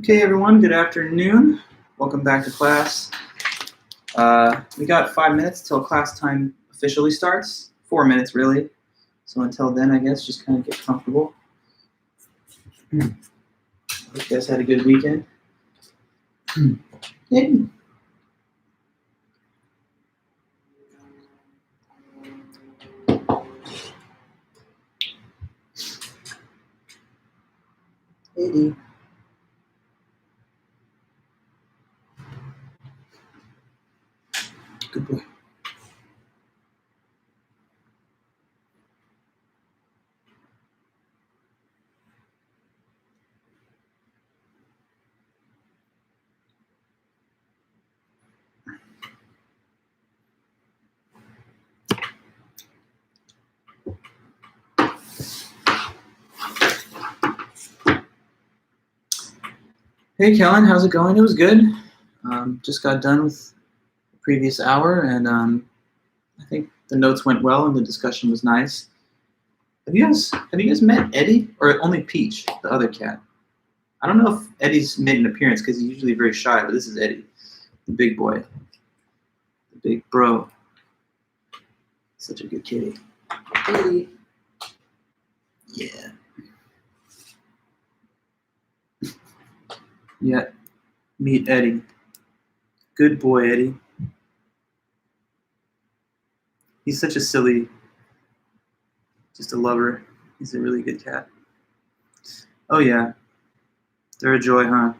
Okay, everyone, good afternoon. Welcome back to class. We got 5 minutes till class time officially starts. 4 minutes, really. So until then, I guess, just kind of get comfortable. Hope you guys had a good weekend. Yeah. Eddie. Good boy. Hey, Kellen, how's it going? It was good. Just got done with the previous hour, and I think the notes went well, and the discussion was nice. Have you guys met Eddie, or only Peach, the other cat? I don't know if Eddie's made an appearance because he's usually very shy, but this is Eddie, the big boy, the big bro. Such a good kitty. Eddie. Yeah. Yeah. Meet Eddie. Good boy, Eddie. He's such a silly, just a lover. He's a really good cat. Oh yeah. They're a joy, huh?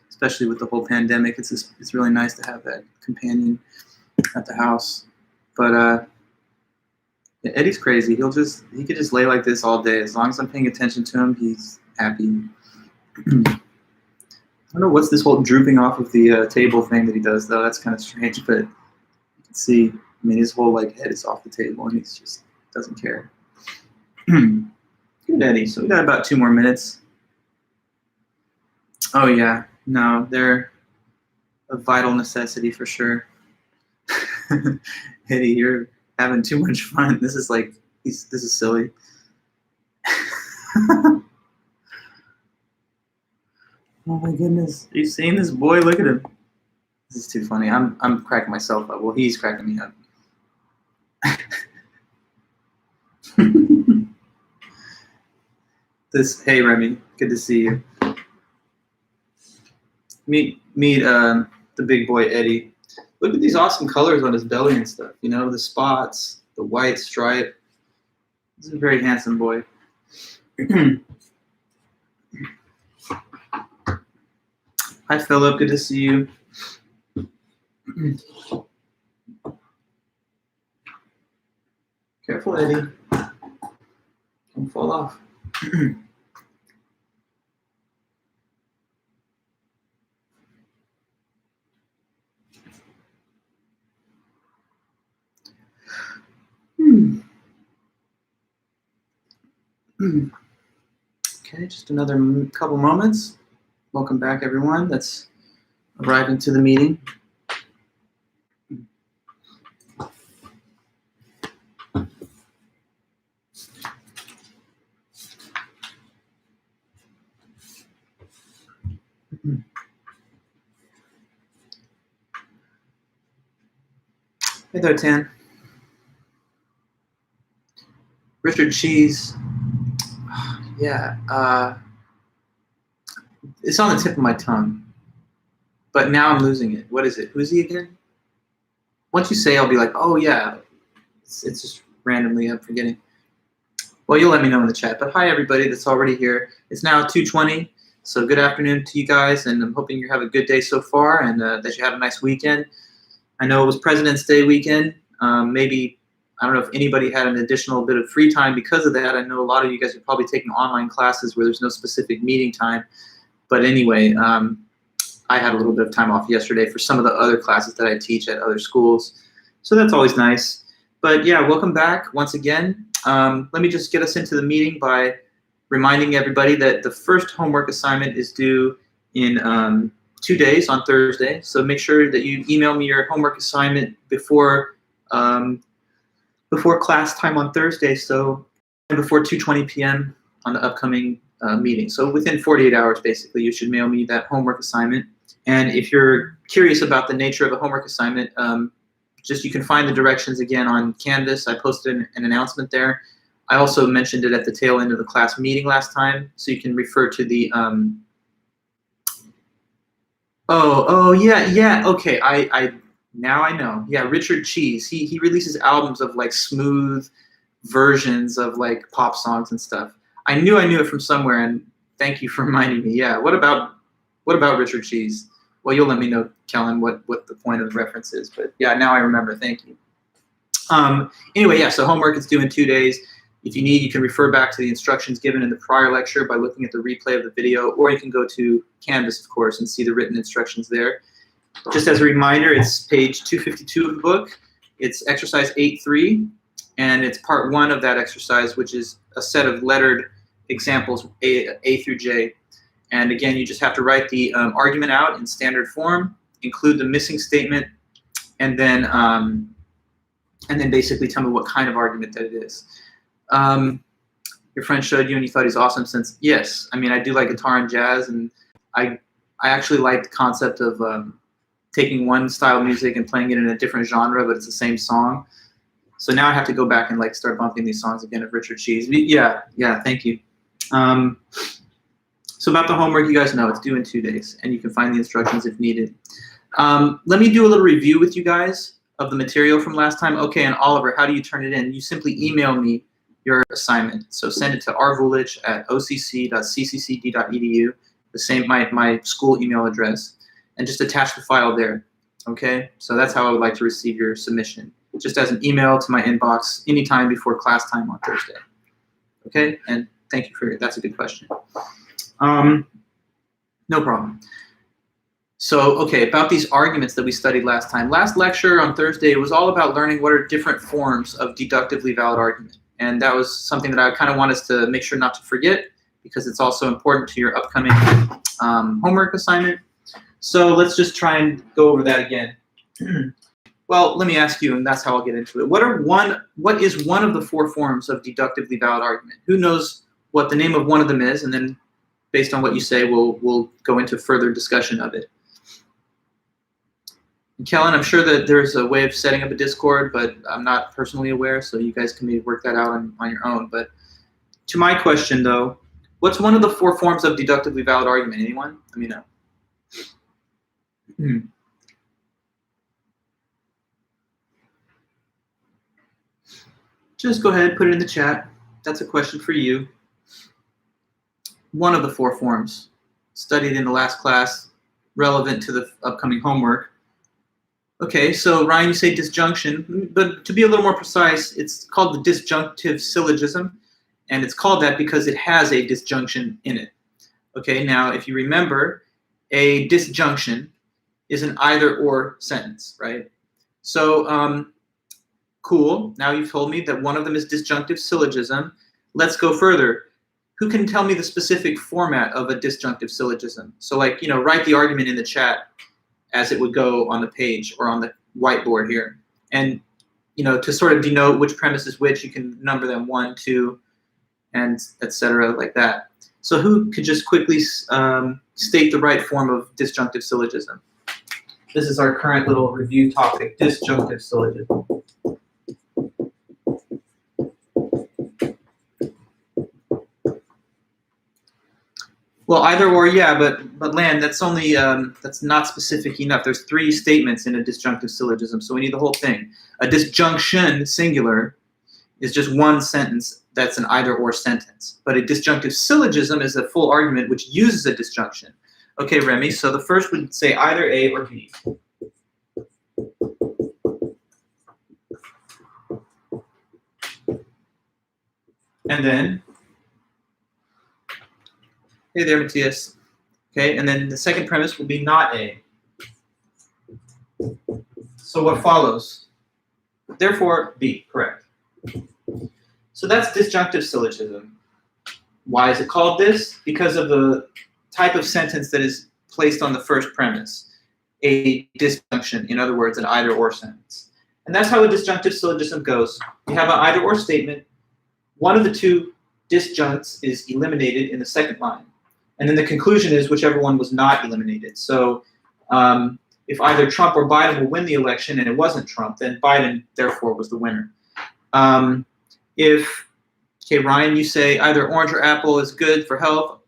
Especially with the whole pandemic. It's really nice to have that companion at the house. But yeah, Eddie's crazy. He could just lay like this all day. As long as I'm paying attention to him, he's happy. I don't know what's this whole drooping off of the table thing that he does, though. That's kind of strange, but you can see, I mean, his whole head is off the table, and he just doesn't care. Good, Eddie. So we got about 2 more minutes. Oh, yeah. No, they're a vital necessity for sure. Eddie, you're having too much fun. This is this is silly. Oh my goodness. Are you seeing this boy? Look at him. This is too funny. I'm cracking myself up. Well, he's cracking me up. Hey Remy, good to see you. Meet the big boy Eddie. Look at these awesome colors on his belly and stuff. You know, the spots, the white stripe. This is a very handsome boy. Hi, Philip. Good to see you. Careful, Eddie. Don't fall off. Okay, just another couple moments. Welcome back, everyone that's arriving to the meeting. Hey there, Tan. Richard Cheese. Yeah, it's on the tip of my tongue, but now I'm losing it. What is it? Who's he again? Once you say, I'll be like, oh yeah. It's just randomly, I'm forgetting. Well, you'll let me know in the chat. But hi, everybody that's already here. It's now 2:20, so good afternoon to you guys, and I'm hoping you have a good day so far and that you had a nice weekend. I know it was President's Day weekend. Maybe, I don't know if anybody had an additional bit of free time because of that. I know a lot of you guys are probably taking online classes where there's no specific meeting time. But anyway, I had a little bit of time off yesterday for some of the other classes that I teach at other schools. So that's always nice. But yeah, welcome back once again. Let me just get us into the meeting by reminding everybody that the first homework assignment is due in 2 days on Thursday. So make sure that you email me your homework assignment before class time on Thursday. So before 2:20 p.m. on the upcoming meeting. So within 48 hours, basically, you should mail me that homework assignment. And if you're curious about the nature of a homework assignment, just you can find the directions again on Canvas. I posted an announcement there. I also mentioned it at the tail end of the class meeting last time, so you can refer to the yeah, okay, I now I know. Yeah, Richard Cheese, he releases albums of like smooth versions of like pop songs and stuff. I knew it from somewhere, and thank you for reminding me. Yeah, what about Richard Cheese? Well, you'll let me know, Kellen, what the point of the reference is. But yeah, now I remember. Thank you. Anyway, yeah, so homework is due in 2 days. If you need, you can refer back to the instructions given in the prior lecture by looking at the replay of the video, or you can go to Canvas, of course, and see the written instructions there. Just as a reminder, it's page 252 of the book. It's exercise 8.3, and it's part 1 of that exercise, which is a set of lettered examples, A through J. And again, you just have to write the argument out in standard form, include the missing statement, and then basically tell me what kind of argument that it is. Your friend showed you and you thought he's awesome since, yes, I mean, I do like guitar and jazz, and I actually like the concept of taking one style of music and playing it in a different genre, but it's the same song. So now I have to go back and like start bumping these songs again of Richard Cheese. Yeah, thank you. So about the homework, you guys know it's due in 2 days, and you can find the instructions if needed. Let me do a little review with you guys of the material from last time. Okay, and Oliver, how do you turn it in? You simply email me your assignment. So send it to rvulich@occ.cccd.edu, the same my school email address, and just attach the file there. Okay, so that's how I would like to receive your submission, just as an email to my inbox anytime before class time on Thursday. Okay, and thank you for that's a good question. No problem. So, okay, about these arguments that we studied last time. Last lecture on Thursday was all about learning what are different forms of deductively valid argument. And that was something that I kind of want us to make sure not to forget, because it's also important to your upcoming homework assignment. So let's just try and go over that again. Well, let me ask you, and that's how I'll get into it. What is one of the 4 forms of deductively valid argument? Who knows what the name of one of them is? And then based on what you say, we'll go into further discussion of it. And Kellen, I'm sure that there's a way of setting up a Discord, but I'm not personally aware, so you guys can maybe work that out on your own. But to my question, though, what's one of the 4 forms of deductively valid argument? Anyone? Let me know. Just go ahead, put it in the chat. That's a question for you. One of the 4 forms studied in the last class, relevant to the upcoming homework. Okay, so Ryan, you say disjunction, but to be a little more precise, it's called the disjunctive syllogism, and it's called that because it has a disjunction in it. Okay, now if you remember, a disjunction is an either-or sentence, right? So, cool, now you've told me that one of them is disjunctive syllogism. Let's go further. Who can tell me the specific format of a disjunctive syllogism? So like, write the argument in the chat as it would go on the page or on the whiteboard here. And, to sort of denote which premise is which, you can number them 1, 2, and etc. like that. So who could just quickly state the right form of disjunctive syllogism? This is our current little review topic, disjunctive syllogism. Well, either or, yeah, but Lan, that's only that's not specific enough. There's 3 statements in a disjunctive syllogism, so we need the whole thing. A disjunction, singular, is just one sentence that's an either or sentence. But a disjunctive syllogism is a full argument which uses a disjunction. Okay, Remy, so the first would say either A or B. And then, hey there, Matthias. Okay, and then the second premise will be not A. So what follows? Therefore, B, correct. So that's disjunctive syllogism. Why is it called this? Because of the type of sentence that is placed on the first premise, a disjunction, in other words, an either-or sentence. And that's how a disjunctive syllogism goes. You have an either-or statement. One of the 2 disjuncts is eliminated in the second line. And then the conclusion is whichever one was not eliminated. So if either Trump or Biden will win the election and it wasn't Trump, then Biden, therefore, was the winner. Okay, Ryan, you say either orange or apple is good for health.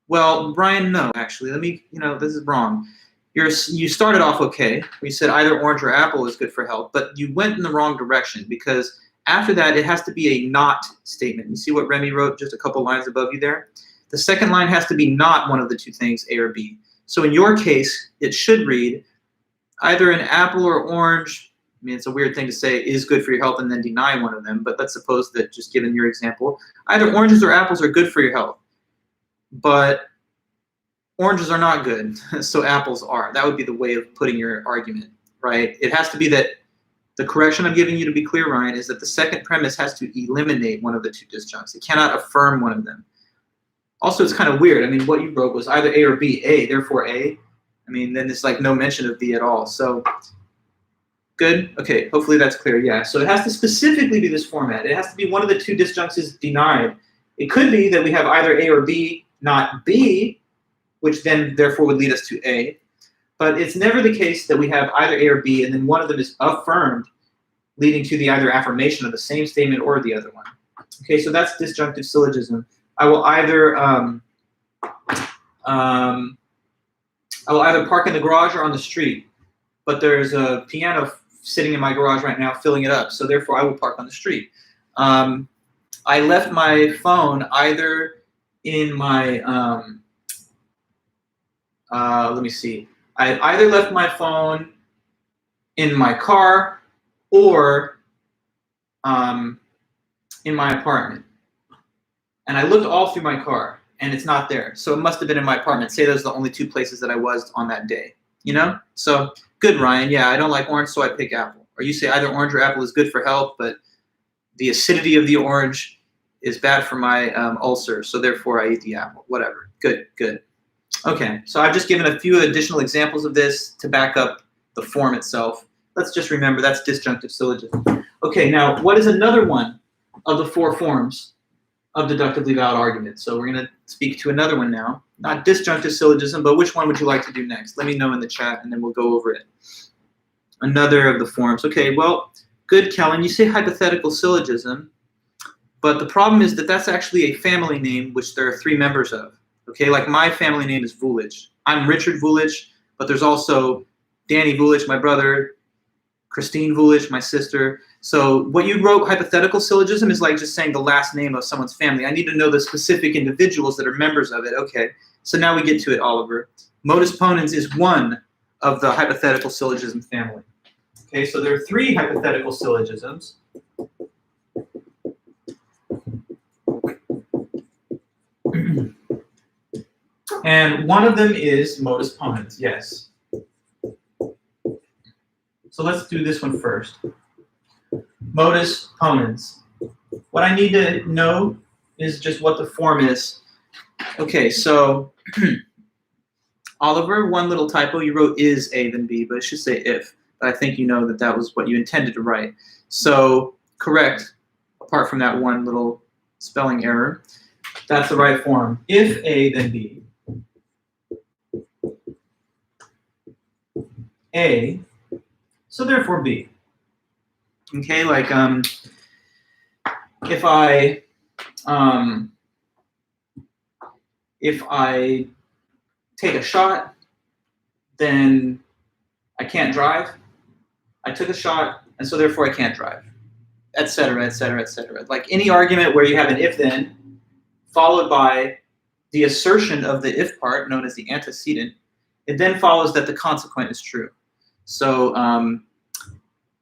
Well, Ryan, no, actually. This is wrong. You started off okay. You said either orange or apple is good for health, but you went in the wrong direction because after that, it has to be a not statement. You see what Remy wrote just a couple lines above you there? The second line has to be not one of the two things, A or B. So in your case, it should read either an apple or orange. I mean, it's a weird thing to say is good for your health and then deny one of them, but let's suppose that just given your example, either oranges or apples are good for your health, but oranges are not good, so apples are. That would be the way of putting your argument, right? It has to be that the correction I'm giving you to be clear, Ryan, is that the second premise has to eliminate one of the two disjuncts. It cannot affirm one of them. Also, it's kind of weird. I mean, what you wrote was either A or B. A, therefore A. I mean, then it's like no mention of B at all. So, good? Okay, hopefully that's clear. Yeah, so it has to specifically be this format. It has to be one of the two disjuncts is denied. It could be that we have either A or B, not B, which then therefore would lead us to A. But it's never the case that we have either A or B and then one of them is affirmed, leading to the either affirmation of the same statement or the other one. Okay, so that's disjunctive syllogism. I will either park in the garage or on the street, but there's a piano sitting in my garage right now filling it up, so therefore I will park on the street. I left my phone either in my let me see. I either left my phone in my car or in my apartment. And I looked all through my car, and it's not there. So it must have been in my apartment. Say those are the only two places that I was on that day, you know? So good, Ryan. Yeah, I don't like orange, so I pick apple. Or you say either orange or apple is good for health, but the acidity of the orange is bad for my ulcer, so therefore I eat the apple. Whatever. Good, good. Okay, so I've just given a few additional examples of this to back up the form itself. Let's just remember that's disjunctive syllogism. Okay, now what is another one of the four forms of deductively valid argument? So we're going to speak to another one now. Not disjunctive syllogism, but which one would you like to do next? Let me know in the chat, and then we'll go over it. Another of the forms. Okay, well, good, Kellen. You say hypothetical syllogism, but the problem is that that's actually a family name which there are three members of. Okay, like my family name is Vulich. I'm Richard Vulich, but there's also Danny Vulich, my brother, Christine Vulich, my sister. So what you wrote, hypothetical syllogism, is like just saying the last name of someone's family. I need to know the specific individuals that are members of it. Okay, so now we get to it, Oliver. Modus Tollens is one of the hypothetical syllogism family. Okay, so there are three hypothetical syllogisms. And one of them is modus ponens, yes. So let's do this one first. Modus ponens. What I need to know is just what the form is. Okay, so Oliver, one little typo. You wrote is A then B, but it should say if. But I think you know that that was what you intended to write. So correct, apart from that one little spelling error. That's the right form. If A, then B. A, so therefore B. Okay, like if I take a shot, then I can't drive. I took a shot, and so therefore I can't drive, et cetera, et cetera, et cetera. Like any argument where you have an if-then followed by the assertion of the if part, known as the antecedent, it then follows that the consequent is true. So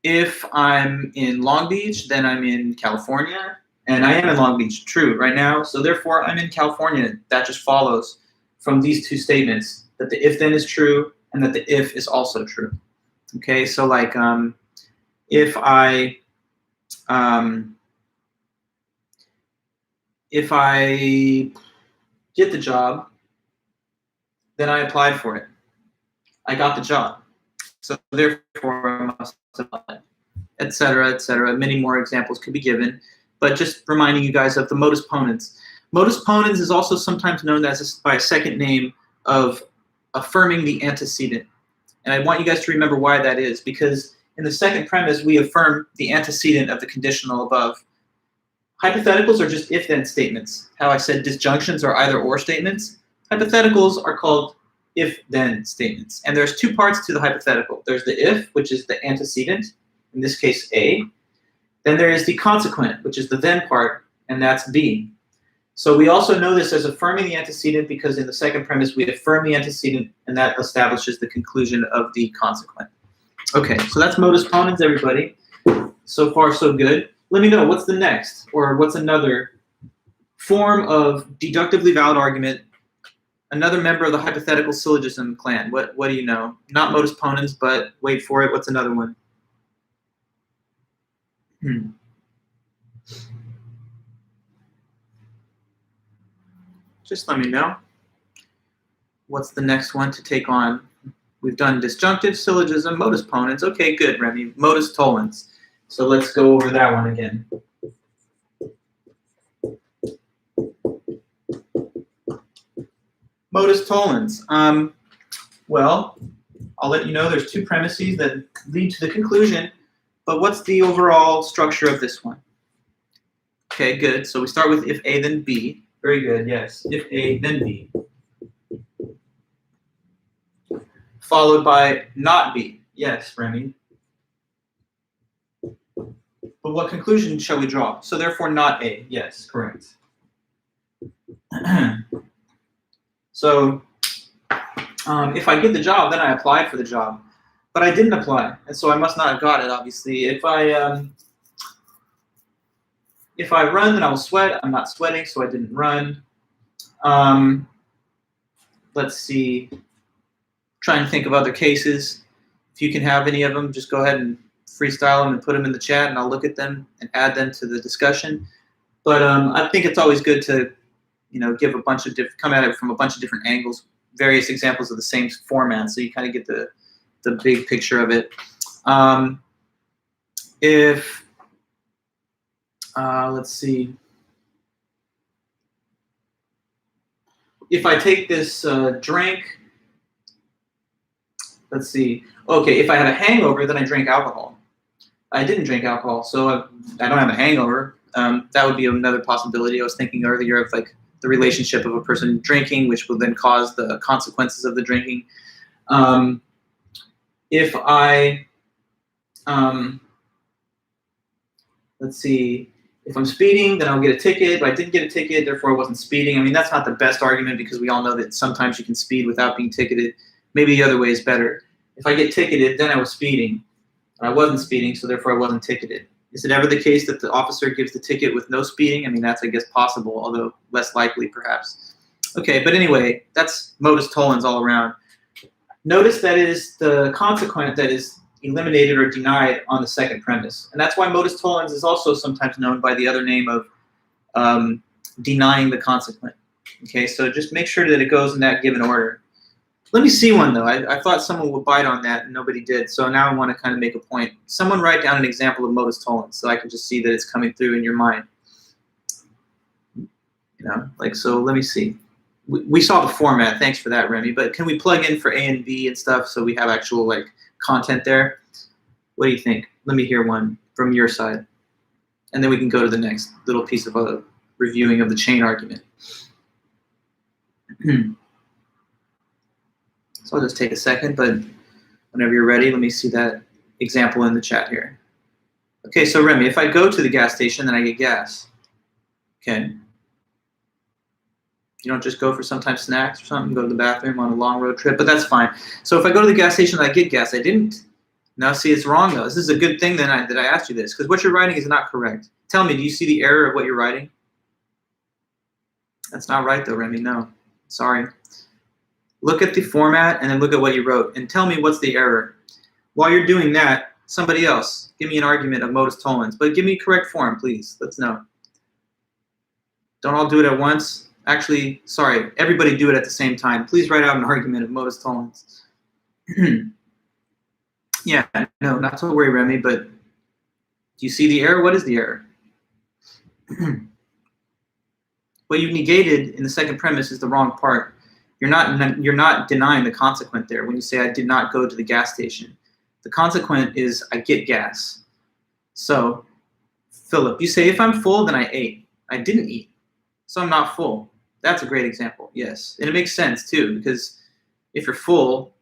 if I'm in Long Beach, then I'm in California, and I am in Long Beach, true, right now. So therefore, I'm in California. That just follows from these two statements, that the if-then is true and that the if is also true. Okay, so like if I get the job, then I applied for it. I got the job. So therefore, I must apply, et cetera, et cetera. Many more examples could be given. but just reminding you guys of the modus ponens. Modus ponens is also sometimes known as by a second name of affirming the antecedent. And I want you guys to remember why that is, because in the second premise, we affirm the antecedent of the conditional above. Hypotheticals are just if-then statements. How I said disjunctions are either-or statements. Hypotheticals are called if-then statements. And there's two parts to the hypothetical. There's the if, which is the antecedent, in this case A. Then there is the consequent, which is the then part, and that's B. So we also know this as affirming the antecedent because in the second premise we affirm the antecedent, and that establishes the conclusion of the consequent. Okay, so that's modus ponens, everybody. So far, so good. Let me know, what's the next, or what's another form of deductively valid argument, another member of the hypothetical syllogism clan? What do you know? Not modus ponens, but wait for it, what's another one? Just let me know. What's the next one to take on? We've done disjunctive syllogism, modus ponens. Okay, good, Remy. Modus tollens. So let's go over that one again. Modus tollens. Well, I'll let you know there's two premises that lead to the conclusion, but what's the overall structure of this one? Okay, good. So we start with if A, then B. Very good, yes. If A, then B. Followed by not B. Yes, Remy. But what conclusion shall we draw? So therefore not A. Yes, correct. So if I get the job, then I applied for the job. But I didn't apply, and so I must not have got it, obviously. If I run, then I will sweat. I'm not sweating, so I didn't run. Let's see. Try and think of other cases. If you can have any of them, just go ahead and freestyle them and put them in the chat, and I'll look at them and add them to the discussion. But I think it's always good to, give a bunch of come at it from a bunch of different angles, various examples of the same format, so you kind of get the big picture of it. Let's see. If I take this drink, let's see. Okay, if I have a hangover, then I drink alcohol. I didn't drink alcohol, so I don't have a hangover. That would be another possibility. I was thinking earlier of like the relationship of a person drinking, which will then cause the consequences of the drinking. If I, let's see, if I'm speeding, then I'll get a ticket. But I didn't get a ticket, therefore I wasn't speeding. I mean, that's not the best argument because we all know that sometimes you can speed without being ticketed. Maybe the other way is better. If I get ticketed, then I was speeding. I wasn't speeding, so therefore I wasn't ticketed. Is it ever the case that the officer gives the ticket with no speeding? I mean, that's, I guess, possible, although less likely, perhaps. Okay, but anyway, that's modus tollens all around. Notice that it is the consequent that is eliminated or denied on the second premise. And that's why modus tollens is also sometimes known by the other name of denying the consequent. Okay, so just make sure that it goes in that given order. Let me see one, though. I thought someone would bite on that, and nobody did. So now I want to kind of make a point. Someone write down an example of modus tollens so I can just see that it's coming through in your mind. So let me see. We saw the format. Thanks for that, Remy. But can we plug in for A and B and stuff so we have actual content there? What do you think? Let me hear one from your side. And then we can go to the next little piece of a reviewing of the chain argument. So I'll just take a second, but whenever you're ready, let me see that example in the chat here. Okay, so Remy, if I go to the gas station, then I get gas. Okay. You don't just go for sometimes snacks or something, go to the bathroom on a long road trip, but that's fine. So if I go to the gas station, I get gas. I didn't. Now, see, it's wrong, though. This is a good thing that I asked you this, because what you're writing is not correct. Tell me, do you see the error of what you're writing? That's not right, though, Remy. No. Sorry. Look at the format and then look at what you wrote and tell me what's the error. While you're doing that, somebody else, give me an argument of modus tollens, but give me correct form, please. Let's know. Don't all do it at once. Actually, sorry, everybody do it at the same time. Please write out an argument of modus tollens. Yeah, no, not to worry, Remy, but do you see the error? What is the error? What you've negated in the second premise is the wrong part. You're not denying the consequent there when you say I did not go to the gas station. The consequent is I get gas. So, Philip, you say if I'm full, then I ate. I didn't eat, so I'm not full. That's a great example, yes. And it makes sense too, because if you're full,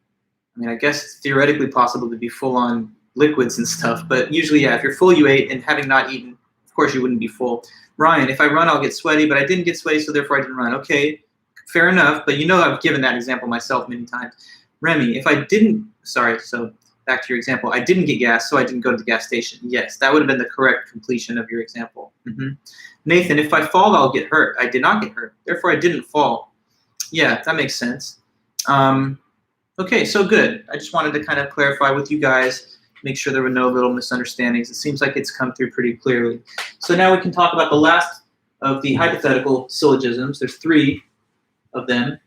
I mean, I guess it's theoretically possible to be full on liquids and stuff, but usually, yeah, if you're full, you ate, and having not eaten, of course you wouldn't be full. Ryan, if I run, I'll get sweaty, but I didn't get sweaty, so therefore I didn't run. Okay, fair enough, but you know I've given that example myself many times. Remy, if I didn't, sorry, so back to your example, I didn't get gas, so I didn't go to the gas station. Yes, that would have been the correct completion of your example. Nathan, if I fall, I'll get hurt. I did not get hurt, therefore I didn't fall. Yeah, that makes sense. Okay, so good. I just wanted to kind of clarify with you guys, make sure there were no little misunderstandings. It seems like it's come through pretty clearly. So now we can talk about the last of the hypothetical syllogisms. There's 3 of them.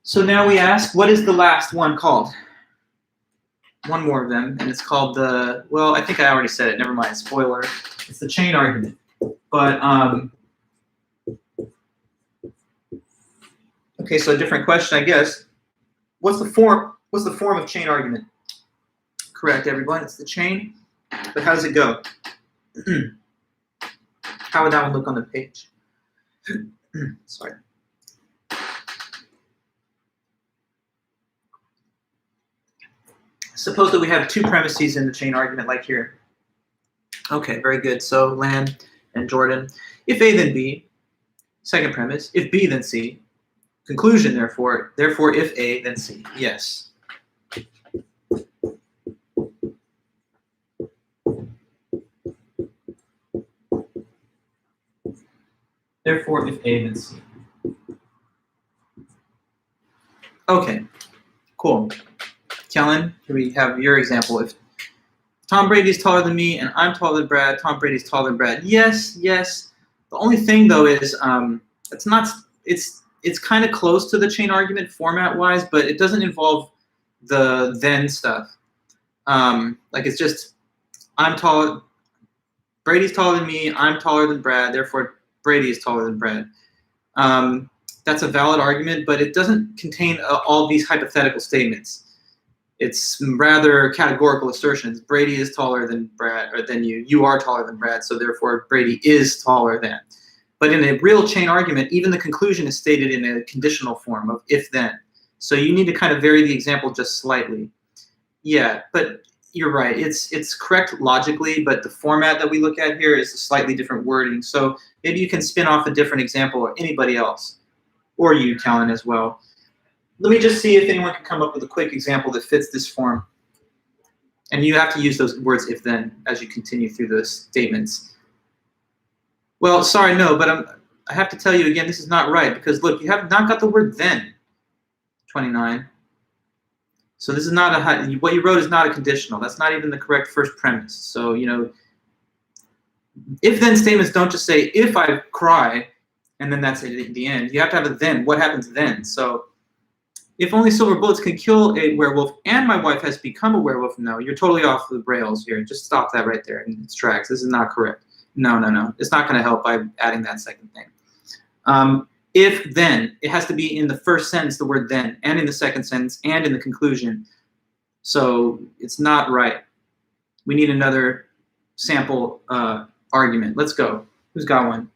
So now we ask, what is the last one called? One more of them, and it's called the, well, I think I already said it, never mind, spoiler. It's the chain argument. But, okay, so a different question, I guess. What's the form of chain argument? Correct, everyone, it's the chain, but how does it go? How would that one look on the page? Sorry. Suppose that we have 2 premises in the chain argument like here. Okay, very good. So Lan and Jordan. If A, then B. Second premise. If B, then C. Conclusion, therefore if A, then C. Yes. Therefore, if A, then C. Okay, cool. Kellen, here we have your example. If Tom Brady's taller than me and I'm taller than Brad, Tom Brady's taller than Brad. Yes, yes. The only thing though is it's kind of close to the chain argument format-wise, but it doesn't involve the then stuff. Like it's just Brady's taller than me, I'm taller than Brad, therefore Brady is taller than Brad. That's a valid argument, but it doesn't contain all these hypothetical statements. It's rather categorical assertions. Brady is taller than Brad, or than you. You are taller than Brad, so therefore Brady is taller than. But in a real chain argument, even the conclusion is stated in a conditional form of if-then. So you need to kind of vary the example just slightly. Yeah, but you're right. It's correct logically, but the format that we look at here is a slightly different wording. So maybe you can spin off a different example, or anybody else, or you, Kellen, as well. Let me just see if anyone can come up with a quick example that fits this form. And you have to use those words if-then as you continue through the statements. Well, sorry, no, but I have to tell you again, this is not right, because look, you have not got the word then, 29. So this is not what you wrote is not a conditional. That's not even the correct first premise. So, you know, if-then statements don't just say, if I cry, and then that's it at the end. You have to have a then. What happens then? So, if only silver bullets can kill a werewolf and my wife has become a werewolf, no, you're totally off the rails here. Just stop that right there in its tracks. This is not correct. No, no, no. It's not going to help by adding that second thing. If then, it has to be in the first sentence, the word then, and in the second sentence, and in the conclusion. So it's not right. We need another sample argument. Let's go. Who's got one?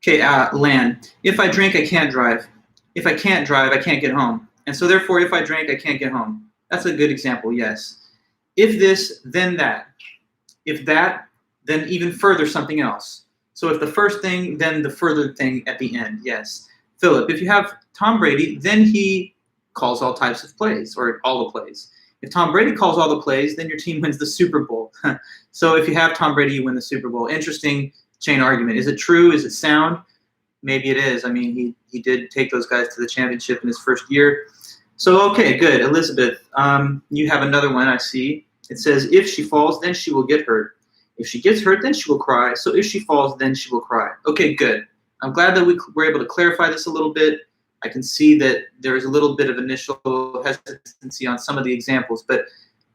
Okay, Lan. If I drink, I can't drive. If I can't drive, I can't get home. And so therefore, if I drank, I can't get home. That's a good example, yes. If this, then that. If that, then even further something else. So if the first thing, then the further thing at the end, yes. Philip, if you have Tom Brady, then he calls all types of plays, or all the plays. If Tom Brady calls all the plays, then your team wins the Super Bowl. So if you have Tom Brady, you win the Super Bowl. Interesting chain argument. Is it true? Is it sound? Maybe it is. I mean, he did take those guys to the championship in his first year. So, okay, good. Elizabeth, you have another one, I see. It says, if she falls, then she will get hurt. If she gets hurt, then she will cry. So if she falls, then she will cry. Okay, good. I'm glad that we were able to clarify this a little bit. I can see that there is a little bit of initial hesitancy on some of the examples, but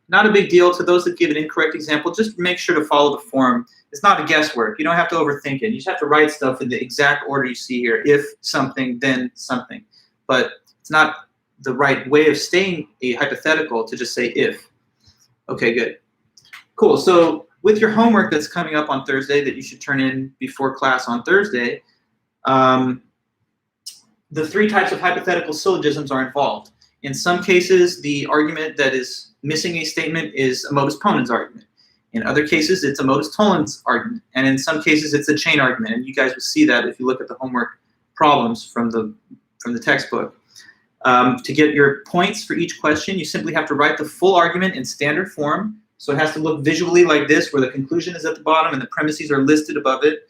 Not a big deal. To those that give an incorrect example, just make sure to follow the form. It's not a guesswork. You don't have to overthink it. You just have to write stuff in the exact order you see here. If something, then something. But it's not the right way of stating a hypothetical to just say if. Okay, good. Cool. So with your homework that's coming up on Thursday that you should turn in before class on Thursday, the three types of hypothetical syllogisms are involved. In some cases, the argument that is missing a statement is a modus ponens argument. In other cases, it's a modus tollens argument. And in some cases, it's a chain argument. And you guys will see that if you look at the homework problems from the textbook. To get your points for each question, you simply have to write the full argument in standard form. So it has to look visually like this, where the conclusion is at the bottom and the premises are listed above it.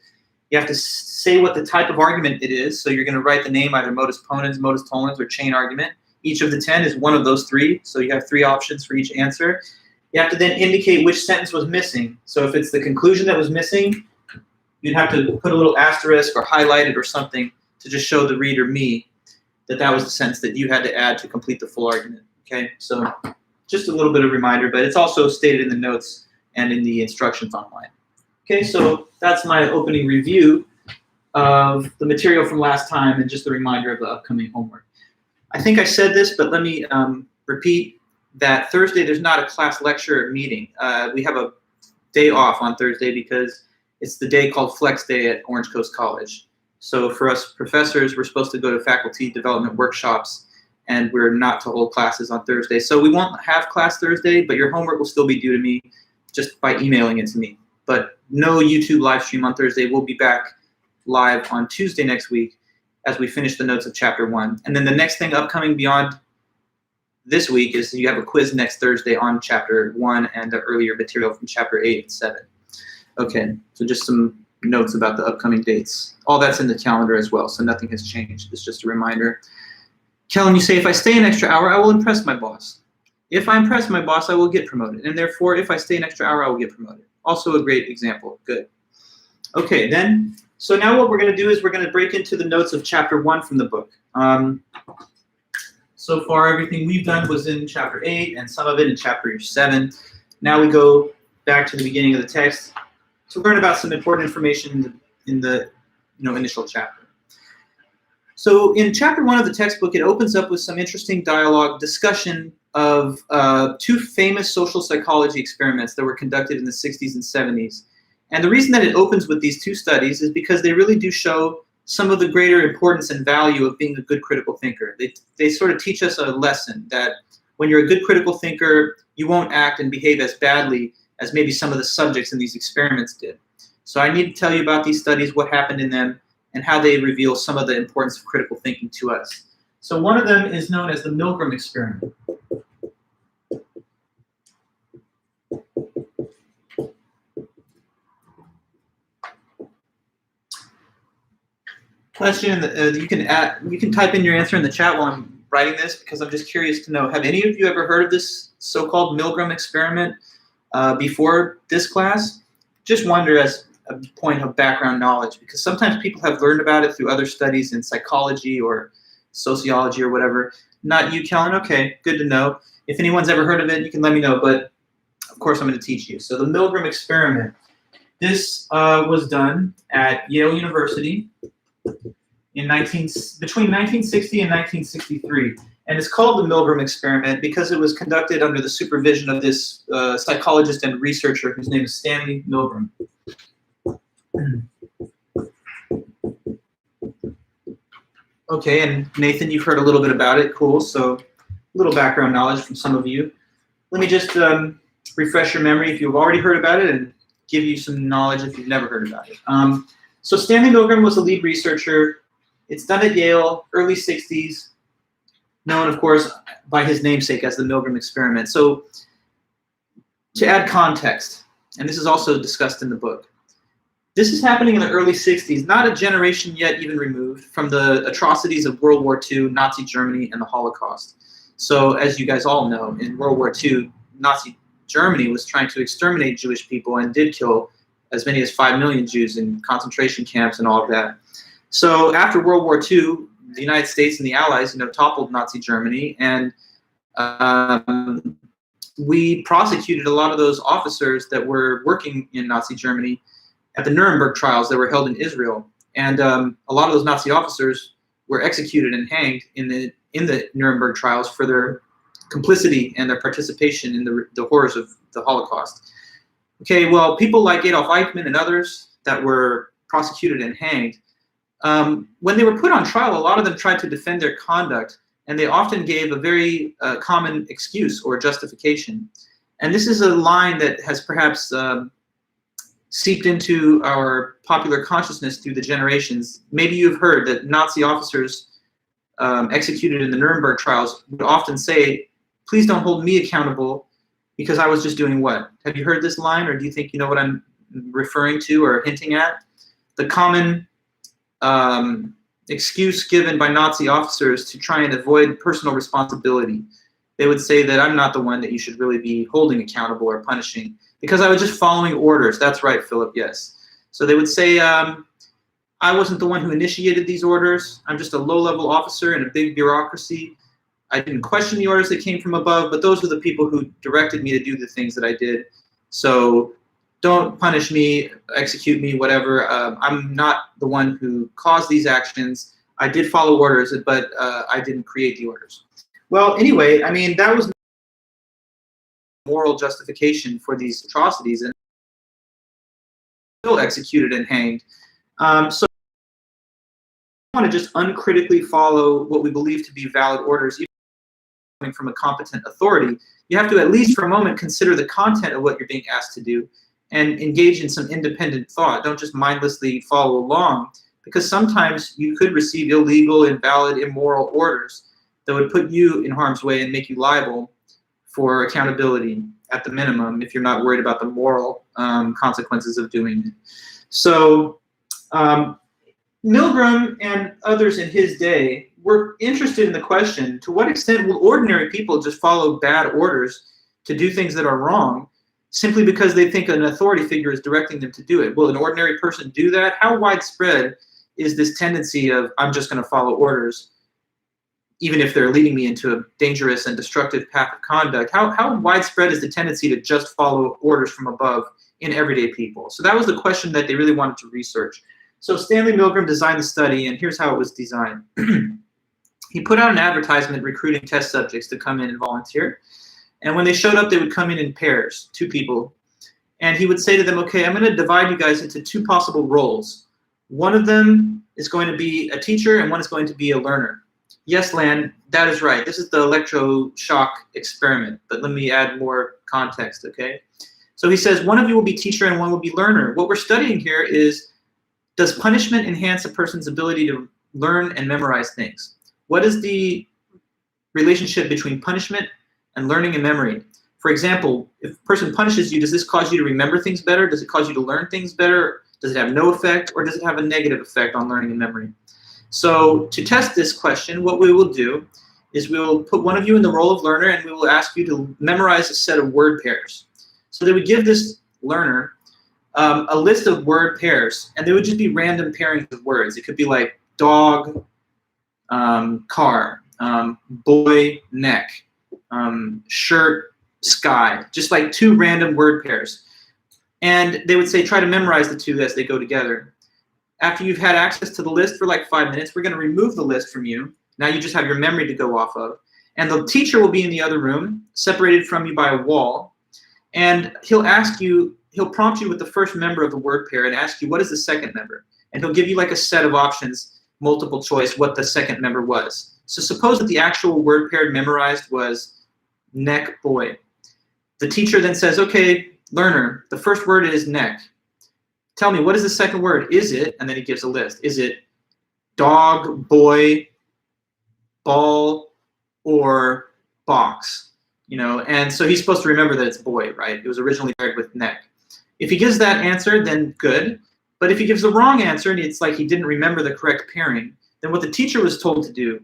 You have to say what the type of argument it is. So you're going to write the name, either modus ponens, modus tollens, or chain argument. Each of the 10 is one of those three. So you have 3 options for each answer. You have to then indicate which sentence was missing. So if it's the conclusion that was missing, you'd have to put a little asterisk or highlight it or something to just show the reader, me, that that was the sentence that you had to add to complete the full argument. Okay, so just a little bit of reminder, but it's also stated in the notes and in the instructions online. Okay, so that's my opening review of the material from last time and just a reminder of the upcoming homework. I think I said this, but let me repeat that Thursday there's not a class lecture meeting. We have a day off on Thursday because it's the day called Flex Day at Orange Coast College. So for us professors, we're supposed to go to faculty development workshops, and we're not to hold classes on Thursday. So we won't have class Thursday, but your homework will still be due to me just by emailing it to me. But no YouTube live stream on Thursday. We'll be back live on Tuesday next week as we finish the notes of Chapter 1. And then the next thing upcoming beyond this week is you have a quiz next Thursday on Chapter 1 and the earlier material from Chapter 8 and 7. Okay, so just some notes about the upcoming dates. All that's in the calendar as well, so nothing has changed. It's just a reminder. Kellen, you say, if I stay an extra hour, I will impress my boss. If I impress my boss, I will get promoted. And therefore, if I stay an extra hour, I will get promoted. Also a great example. Good. Okay, then, so now what we're going to do is we're going to break into the notes of Chapter 1 from the book. So far, everything we've done was in Chapter 8 and some of it in Chapter 7. Now we go back to the beginning of the text to learn about some important information in the initial chapter. So in Chapter 1 of the textbook, it opens up with some interesting dialogue, discussion of 2 famous social psychology experiments that were conducted in the 60s and 70s. And the reason that it opens with these 2 studies is because they really do show some of the greater importance and value of being a good critical thinker. They sort of teach us a lesson that when you're a good critical thinker, you won't act and behave as badly as maybe some of the subjects in these experiments did. So I need to tell you about these studies, what happened in them, and how they reveal some of the importance of critical thinking to us. So one of them is known as the Milgram Experiment. Question, you can type in your answer in the chat while I'm writing this, because I'm just curious to know, have any of you ever heard of this so-called Milgram Experiment before this class? Just wonder as a point of background knowledge, because sometimes people have learned about it through other studies in psychology or sociology or whatever. Not you, Kellen? Okay, good to know. If anyone's ever heard of it, you can let me know, but of course I'm going to teach you. So the Milgram Experiment. This was done at Yale University between 1960 and 1963. And it's called the Milgram Experiment because it was conducted under the supervision of this psychologist and researcher whose name is Stanley Milgram. Okay, and Nathan, you've heard a little bit about it. Cool, so a little background knowledge from some of you. Let me just refresh your memory if you've already heard about it and give you some knowledge if you've never heard about it. So Stanley Milgram was the lead researcher. It's done at Yale, early 60s, known, of course, by his namesake as the Milgram Experiment. So to add context, and this is also discussed in the book, this is happening in the early 60s, not a generation yet even removed from the atrocities of World War II, Nazi Germany, and the Holocaust. So as you guys all know, in World War II, Nazi Germany was trying to exterminate Jewish people and did kill as many as 5 million Jews in concentration camps and all of that. So after World War II, the United States and the Allies, toppled Nazi Germany, and we prosecuted a lot of those officers that were working in Nazi Germany at the Nuremberg trials that were held in Israel. And a lot of those Nazi officers were executed and hanged in the Nuremberg trials for their complicity and their participation in the horrors of the Holocaust. Okay, well, people like Adolf Eichmann and others that were prosecuted and hanged, when they were put on trial, a lot of them tried to defend their conduct, and they often gave a very common excuse or justification. And this is a line that has perhaps seeped into our popular consciousness through the generations. Maybe you've heard that Nazi officers executed in the Nuremberg trials would often say, please don't hold me accountable because I was just doing what? Have you heard this line, or do you think you know what I'm referring to or hinting at? The common excuse given by Nazi officers to try and avoid personal responsibility. They would say that I'm not the one that you should really be holding accountable or punishing because I was just following orders. That's right, Philip, yes. So they would say, I wasn't the one who initiated these orders. I'm just a low-level officer in a big bureaucracy. I didn't question the orders that came from above, but those were the people who directed me to do the things that I did. So don't punish me, execute me, whatever. I'm not the one who caused these actions. I did follow orders, but I didn't create the orders. Well, anyway, I mean, that was moral justification for these atrocities, and still executed and hanged. So we want to just uncritically follow what we believe to be valid orders, even coming from a competent authority. You have to at least for a moment consider the content of what you're being asked to do and engage in some independent thought. Don't just mindlessly follow along, because sometimes you could receive illegal, invalid, immoral orders that would put you in harm's way and make you liable for accountability at the minimum if you're not worried about the moral consequences of doing it. So Milgram and others in his day were interested in the question, to what extent will ordinary people just follow bad orders to do things that are wrong simply because they think an authority figure is directing them to do it? Will an ordinary person do that? How widespread is this tendency of, I'm just going to follow orders, even if they're leading me into a dangerous and destructive path of conduct? How widespread is the tendency to just follow orders from above in everyday people? So that was the question that they really wanted to research. So Stanley Milgram designed the study, and here's how it was designed. He put out an advertisement recruiting test subjects to come in and volunteer. And when they showed up, they would come in pairs, 2 people. And he would say to them, okay, I'm going to divide you guys into 2 possible roles. One of them is going to be a teacher, and one is going to be a learner. Yes, Lan, that is right. This is the electroshock experiment, but let me add more context, okay? So he says, one of you will be teacher and one will be learner. What we're studying here is, does punishment enhance a person's ability to learn and memorize things? What is the relationship between punishment and learning and memory? For example, if a person punishes you, does this cause you to remember things better? Does it cause you to learn things better? Does it have no effect, or does it have a negative effect on learning and memory? So to test this question, what we will do is we will put one of you in the role of learner, and we will ask you to memorize a set of word pairs. So they would give this learner a list of word pairs, and they would just be random pairings of words. It could be like dog, car, boy, neck, shirt, sky, just like 2 random word pairs. And they would say, try to memorize the 2 as they go together. After you've had access to the list for like 5 minutes, we're going to remove the list from you. Now you just have your memory to go off of. And the teacher will be in the other room, separated from you by a wall. And he'll prompt you with the first member of the word pair and ask you, what is the second member? And he'll give you like a set of options, multiple choice, what the second member was. So suppose that the actual word pair memorized was neck, boy. The teacher then says, okay, learner, the first word is neck. Tell me, what is the second word? Is it, and then he gives a list, is it dog, boy, ball, or box? You know, and so he's supposed to remember that it's boy, right? It was originally paired with neck. If he gives that answer, then good. But if he gives the wrong answer, and it's like he didn't remember the correct pairing, then what the teacher was told to do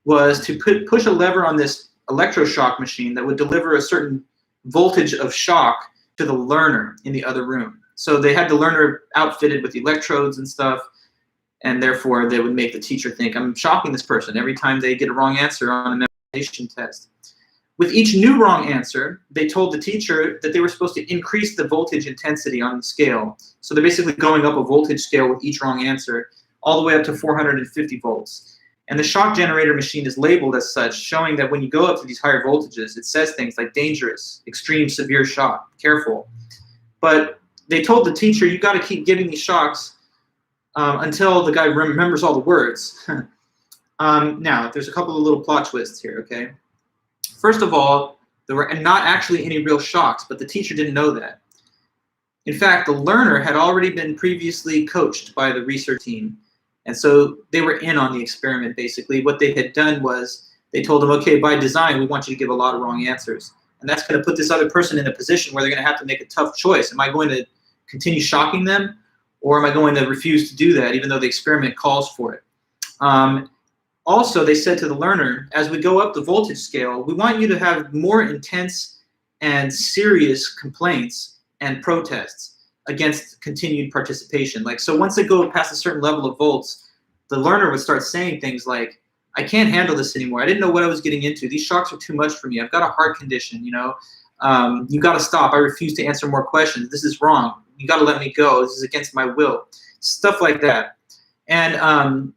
was to push a lever on this electroshock machine that would deliver a certain voltage of shock to the learner in the other room. So they had the learner outfitted with electrodes and stuff, and therefore they would make the teacher think, I'm shocking this person every time they get a wrong answer on a memorization test. With each new wrong answer, they told the teacher that they were supposed to increase the voltage intensity on the scale. So they're basically going up a voltage scale with each wrong answer, all the way up to 450 volts. And the shock generator machine is labeled as such, showing that when you go up to these higher voltages, it says things like dangerous, extreme, severe shock, careful. But they told the teacher, you got to keep giving these shocks until the guy remembers all the words. Now, there's a couple of little plot twists here, okay? First of all, there were not actually any real shocks, but the teacher didn't know that. In fact, the learner had already been previously coached by the research team. And so they were in on the experiment, basically. What they had done was they told them, okay, by design, we want you to give a lot of wrong answers. And that's going to put this other person in a position where they're going to have to make a tough choice. Am I going to continue shocking them, or am I going to refuse to do that, even though the experiment calls for it? Also, they said to the learner, as we go up the voltage scale, we want you to have more intense and serious complaints and protests against continued participation. Like, so once they go past a certain level of volts, the learner would start saying things like, I can't handle this anymore. I didn't know what I was getting into. These shocks are too much for me. I've got a heart condition, you know. You got to stop. I refuse to answer more questions. This is wrong. You got to let me go. This is against my will. Stuff like that. And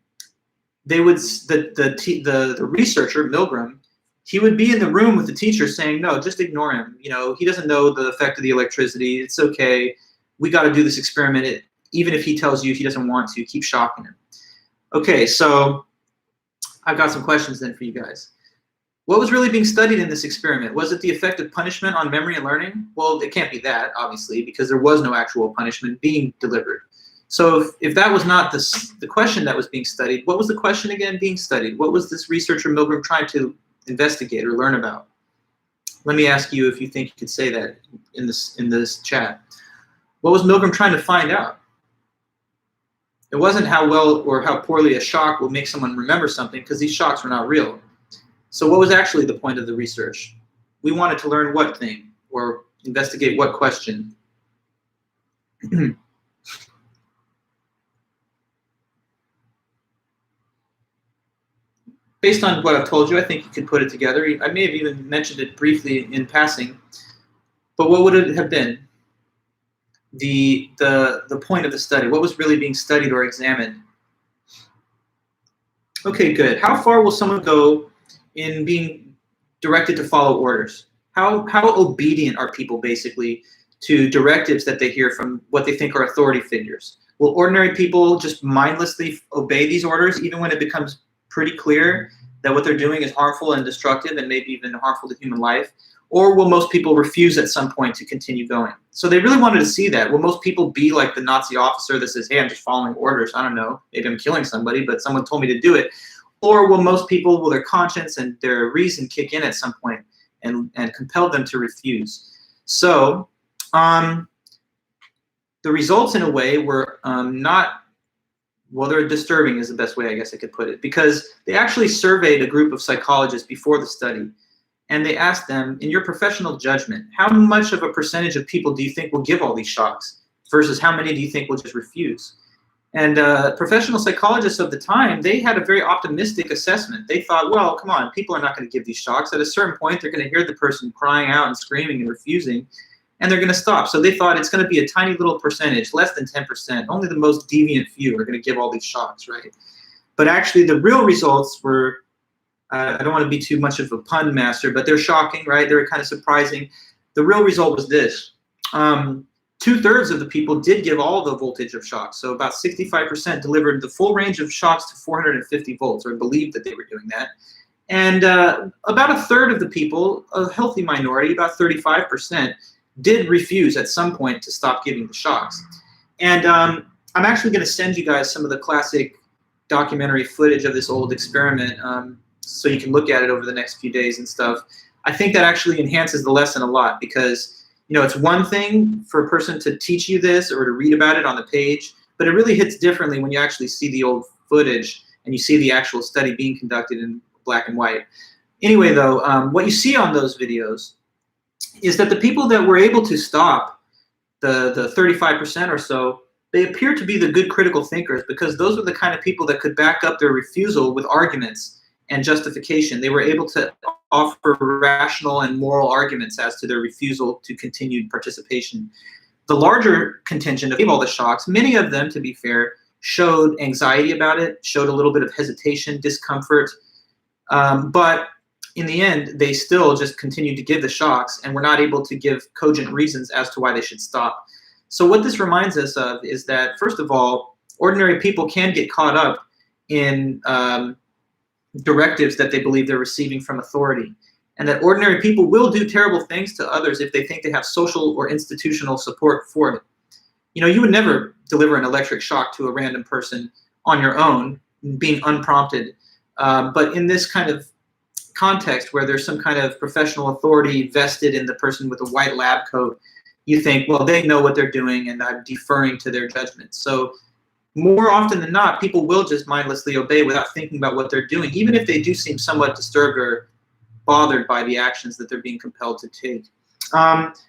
they would, the researcher, Milgram, he would be in the room with the teacher saying, no, just ignore him. You know, he doesn't know the effect of the electricity. It's okay. We got to do this experiment. Even if he tells you he doesn't want to, keep shocking him. Okay, so I've got some questions then for you guys. What was really being studied in this experiment? Was it the effect of punishment on memory and learning? Well, it can't be that, obviously, because there was no actual punishment being delivered. So if that was not the question that was being studied, what was the question again being studied? What was this researcher Milgram trying to investigate or learn about? Let me ask you if you think you could say that in this chat. What was Milgram trying to find out? It wasn't how well or how poorly a shock will make someone remember something, because these shocks were not real. So what was actually the point of the research? We wanted to learn what thing, or investigate what question? Based on what I've told you, I think you could put it together. I may have even mentioned it briefly in passing, but what would it have been? The point of the study, what was really being studied or examined? Okay, good. How far will someone go in being directed to follow orders? How obedient are people basically to directives that they hear from what they think are authority figures? Will ordinary people just mindlessly obey these orders even when it becomes pretty clear that what they're doing is harmful and destructive and maybe even harmful to human life? Or will most people refuse at some point to continue going? So they really wanted to see that. Will most people be like the Nazi officer that says, hey, I'm just following orders. I don't know, maybe I'm killing somebody, but someone told me to do it. Or will most people, will their conscience and their reason kick in at some point and compel them to refuse? So the results in a way were not, well, they're disturbing is the best way I guess I could put it, because they actually surveyed a group of psychologists before the study. And they asked them, in your professional judgment, how much of a percentage of people do you think will give all these shocks versus how many do you think will just refuse? And professional psychologists of the time, they had a very optimistic assessment. They thought, well, come on, people are not going to give these shocks. At a certain point, they're going to hear the person crying out and screaming and refusing, and they're going to stop. So they thought it's going to be a tiny little percentage, less than 10%. Only the most deviant few are going to give all these shocks, right? But actually, the real results were, I don't want to be too much of a pun master, but they're shocking, right? They're kind of surprising. The real result was this. 2/3 of the people did give all the voltage of shocks. So about 65% delivered the full range of shocks to 450 volts, or believed that they were doing that. And about 1/3 of the people, a healthy minority, about 35%, did refuse at some point to stop giving the shocks. And I'm actually going to send you guys some of the classic documentary footage of this old experiment, so you can look at it over the next few days and stuff. I think that actually enhances the lesson a lot, because, you know, it's one thing for a person to teach you this or to read about it on the page, but it really hits differently when you actually see the old footage and you see the actual study being conducted in black and white. Anyway, though, what you see on those videos is that the people that were able to stop, the 35% or so, they appear to be the good critical thinkers, because those are the kind of people that could back up their refusal with arguments and justification. They were able to offer rational and moral arguments as to their refusal to continued participation. The larger contingent of all the shocks, many of them, to be fair, showed anxiety about it, showed a little bit of hesitation, discomfort, but in the end, they still just continued to give the shocks and were not able to give cogent reasons as to why they should stop. So what this reminds us of is that, first of all, ordinary people can get caught up in directives that they believe they're receiving from authority, and that ordinary people will do terrible things to others if they think they have social or institutional support for it. You know, you would never deliver an electric shock to a random person on your own, being unprompted. But in this kind of context where there's some kind of professional authority vested in the person with a white lab coat, you think, well, they know what they're doing and I'm deferring to their judgment. So more often than not, people will just mindlessly obey without thinking about what they're doing, even if they do seem somewhat disturbed or bothered by the actions that they're being compelled to take.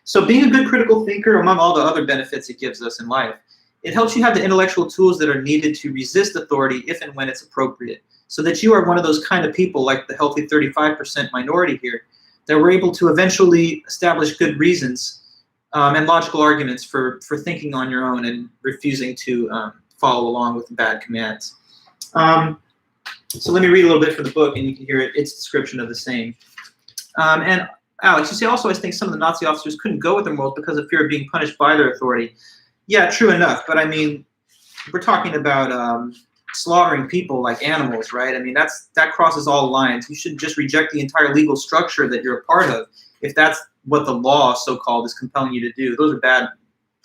So being a good critical thinker, among all the other benefits it gives us in life, it helps you have the intellectual tools that are needed to resist authority if and when it's appropriate, so that you are one of those kind of people, like the healthy 35% minority here, that were able to eventually establish good reasons and logical arguments for thinking on your own and refusing to follow along with bad commands. So let me read a little bit from the book, and you can hear its description of the same. And Alex, you say also, I think some of the Nazi officers couldn't go with their morals because of fear of being punished by their authority. Yeah, true enough. But I mean, we're talking about slaughtering people like animals, right? I mean, that crosses all lines. You should just reject the entire legal structure that you're a part of if that's what the law, so-called, is compelling you to do. Those are bad,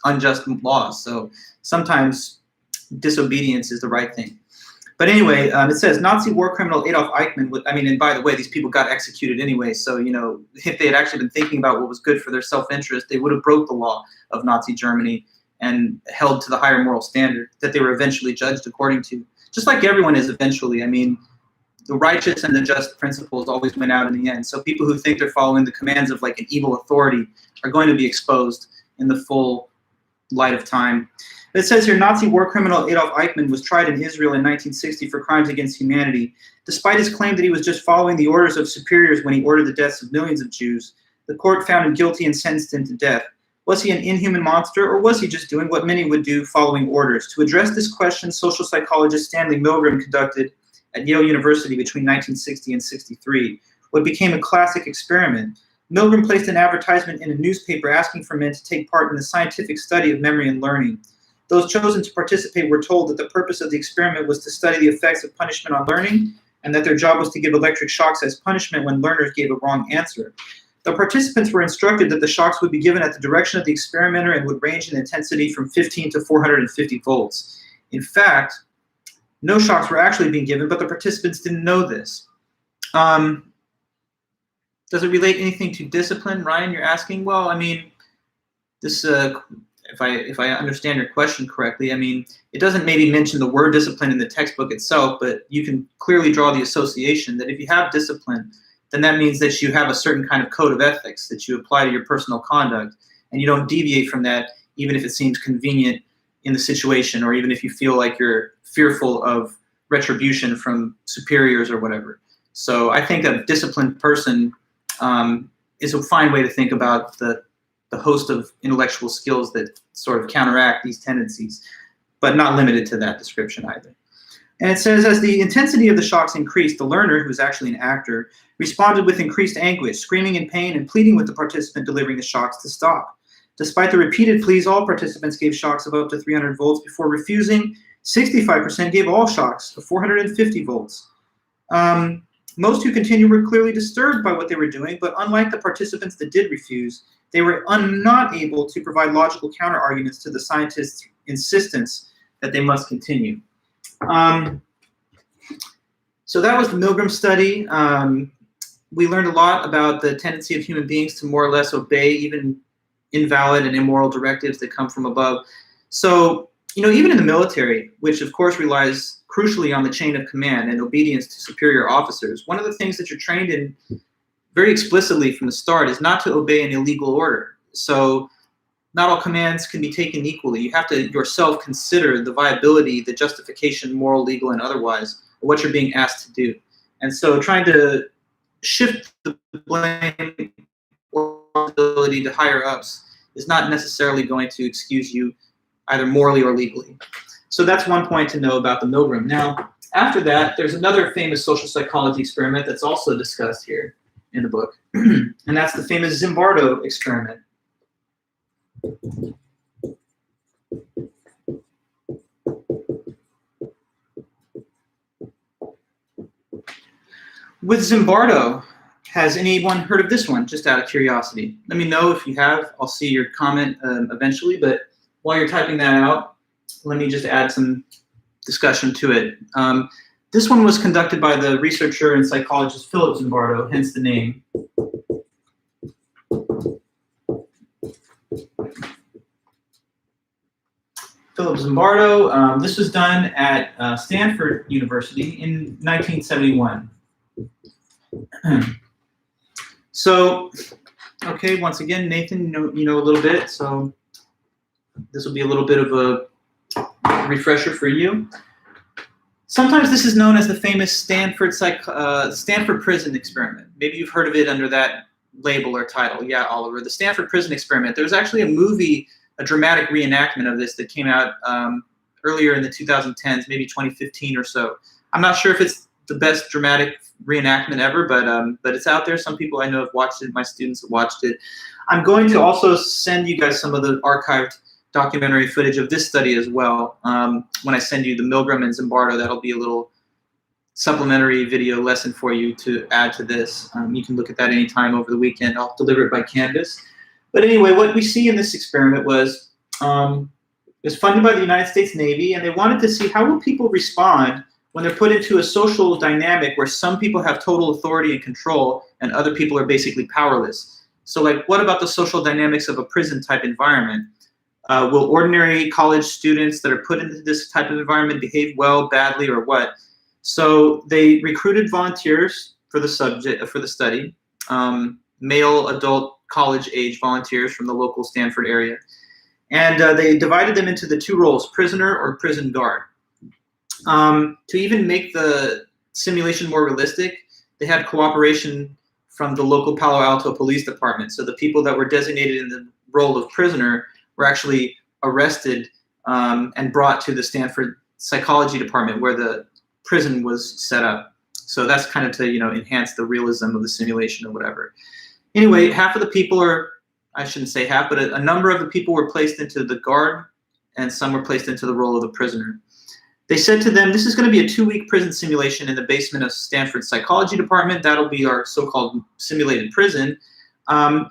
unjust laws. So sometimes disobedience is the right thing. But anyway, it says Nazi war criminal Adolf Eichmann would, I mean, and by the way, these people got executed anyway. So, you know, if they had actually been thinking about what was good for their self-interest, they would have broke the law of Nazi Germany and held to the higher moral standard that they were eventually judged according to. Just like everyone is eventually. I mean, the righteous and the just principles always win out in the end. So people who think they're following the commands of like an evil authority are going to be exposed in the full light of time. It says here, Nazi war criminal Adolf Eichmann was tried in Israel in 1960 for crimes against humanity. Despite his claim that he was just following the orders of superiors when he ordered the deaths of millions of Jews, the court found him guilty and sentenced him to death. Was he an inhuman monster, or was he just doing what many would do, following orders? To address this question, social psychologist Stanley Milgram conducted at Yale University between 1960 and 63 what became a classic experiment. Milgram placed an advertisement in a newspaper asking for men to take part in the scientific study of memory and learning. Those chosen to participate were told that the purpose of the experiment was to study the effects of punishment on learning, and that their job was to give electric shocks as punishment when learners gave a wrong answer. The participants were instructed that the shocks would be given at the direction of the experimenter and would range in intensity from 15 to 450 volts. In fact, no shocks were actually being given, but the participants didn't know this. Does it relate anything to discipline, Ryan, you're asking? Well, I mean, this, if I understand your question correctly, I mean, it doesn't maybe mention the word discipline in the textbook itself, but you can clearly draw the association that if you have discipline, then that means that you have a certain kind of code of ethics that you apply to your personal conduct, and you don't deviate from that even if it seems convenient in the situation, or even if you feel like you're fearful of retribution from superiors or whatever. So I think a disciplined person is a fine way to think about the host of intellectual skills that sort of counteract these tendencies, but not limited to that description either. And it says, as the intensity of the shocks increased, the learner, who's actually an actor, responded with increased anguish, screaming in pain and pleading with the participant delivering the shocks to stop. Despite the repeated pleas, all participants gave shocks of up to 300 volts. Before refusing, 65% gave all shocks of 450 volts. Most who continued were clearly disturbed by what they were doing, but unlike the participants that did refuse, they were not able to provide logical counter-arguments to the scientists' insistence that they must continue. So that was the Milgram study. We learned a lot about the tendency of human beings to more or less obey even invalid and immoral directives that come from above. So, you know, even in the military, which of course relies crucially on the chain of command and obedience to superior officers, one of the things that you're trained in very explicitly from the start is not to obey an illegal order. So not all commands can be taken equally. You have to yourself consider the viability, the justification, moral, legal, and otherwise, of what you're being asked to do. And so trying to shift the blame or responsibility to higher ups is not necessarily going to excuse you either morally or legally. So that's one point to know about the Milgram. Now, after that, there's another famous social psychology experiment that's also discussed here in the book, and that's the famous Zimbardo experiment. With Zimbardo, has anyone heard of this one, just out of curiosity? Let me know if you have. I'll see your comment eventually, but while you're typing that out, let me just add some discussion to it. This one was conducted by the researcher and psychologist Philip Zimbardo, hence the name. Philip Zimbardo. This was done at Stanford University in 1971. So, okay, once again, Nathan, you know a little bit, so this will be a little bit of a refresher for you. Sometimes this is known as the famous Stanford prison experiment. Maybe you've heard of it under that label or title. Yeah, Oliver, the Stanford prison experiment. There was actually a movie, a dramatic reenactment of this that came out earlier in the 2010s, maybe 2015 or so. I'm not sure if it's the best dramatic reenactment ever, but it's out there. Some people I know have watched it. My students have watched it. I'm going to also send you guys some of the archived documentary footage of this study as well. When I send you the Milgram and Zimbardo, that'll be a little supplementary video lesson for you to add to this. You can look at that anytime over the weekend. I'll deliver it by Canvas. But anyway, what we see in this experiment was it was funded by the United States Navy, and they wanted to see how will people respond when they're put into a social dynamic where some people have total authority and control and other people are basically powerless. So like, what about the social dynamics of a prison type environment? Will ordinary college students that are put into this type of environment behave well, badly, or what? So they recruited volunteers for the study, male adult college age volunteers from the local Stanford area. And they divided them into the two roles, prisoner or prison guard. To even make the simulation more realistic, they had cooperation from the local Palo Alto Police Department. So the people that were designated in the role of prisoner were actually arrested and brought to the Stanford Psychology Department where the prison was set up. So that's kind of to, enhance the realism of the simulation or whatever. Anyway, half of the people I shouldn't say half, but a number of the people were placed into the guard and some were placed into the role of the prisoner. They said to them, this is going to be a 2-week prison simulation in the basement of Stanford Psychology Department. That'll be our so-called simulated prison.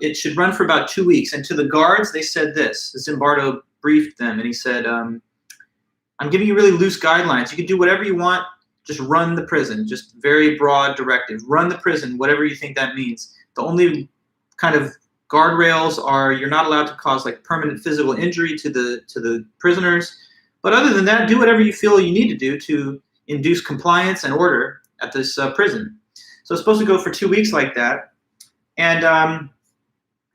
It should run for about 2 weeks. And to the guards, they said this. Zimbardo briefed them, and he said, I'm giving you really loose guidelines. You can do whatever you want. Just run the prison. Just very broad directive. Run the prison, whatever you think that means. The only kind of guardrails are you're not allowed to cause like permanent physical injury to the prisoners. But other than that, do whatever you feel you need to do to induce compliance and order at this prison. So it's supposed to go for 2 weeks like that. And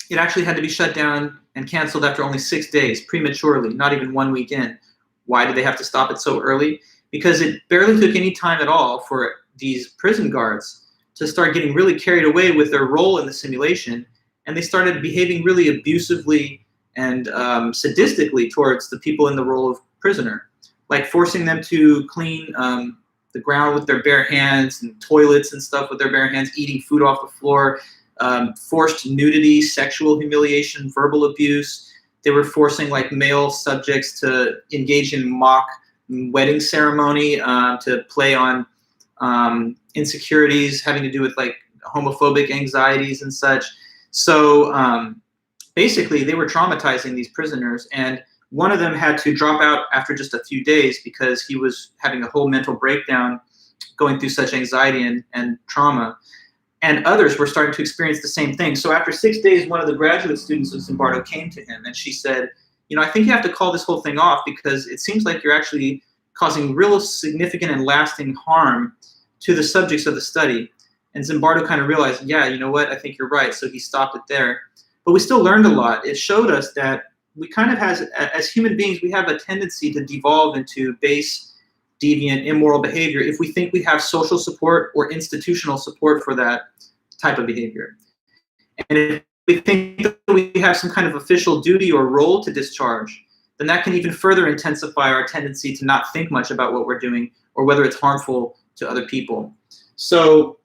it actually had to be shut down and canceled after only 6 days, prematurely, not even 1 week in. Why did they have to stop it so early? Because it barely took any time at all for these prison guards to start getting really carried away with their role in the simulation. And they started behaving really abusively and sadistically towards the people in the role of prisoner, like forcing them to clean the ground with their bare hands and toilets and stuff with their bare hands, eating food off the floor, forced nudity, sexual humiliation, verbal abuse. They were forcing like male subjects to engage in mock wedding ceremony, to play on insecurities having to do with like homophobic anxieties and such. So basically they were traumatizing these prisoners, and one of them had to drop out after just a few days because he was having a whole mental breakdown going through such anxiety and trauma. And others were starting to experience the same thing. So after 6 days, one of the graduate students of Zimbardo came to him and she said, I think you have to call this whole thing off because it seems like you're actually causing real significant and lasting harm to the subjects of the study. And Zimbardo kind of realized, yeah, you know what, I think you're right. So he stopped it there. But we still learned a lot. It showed us that we kind of as human beings, we have a tendency to devolve into base, deviant, immoral behavior if we think we have social support or institutional support for that type of behavior. And if we think that we have some kind of official duty or role to discharge, then that can even further intensify our tendency to not think much about what we're doing or whether it's harmful to other people. So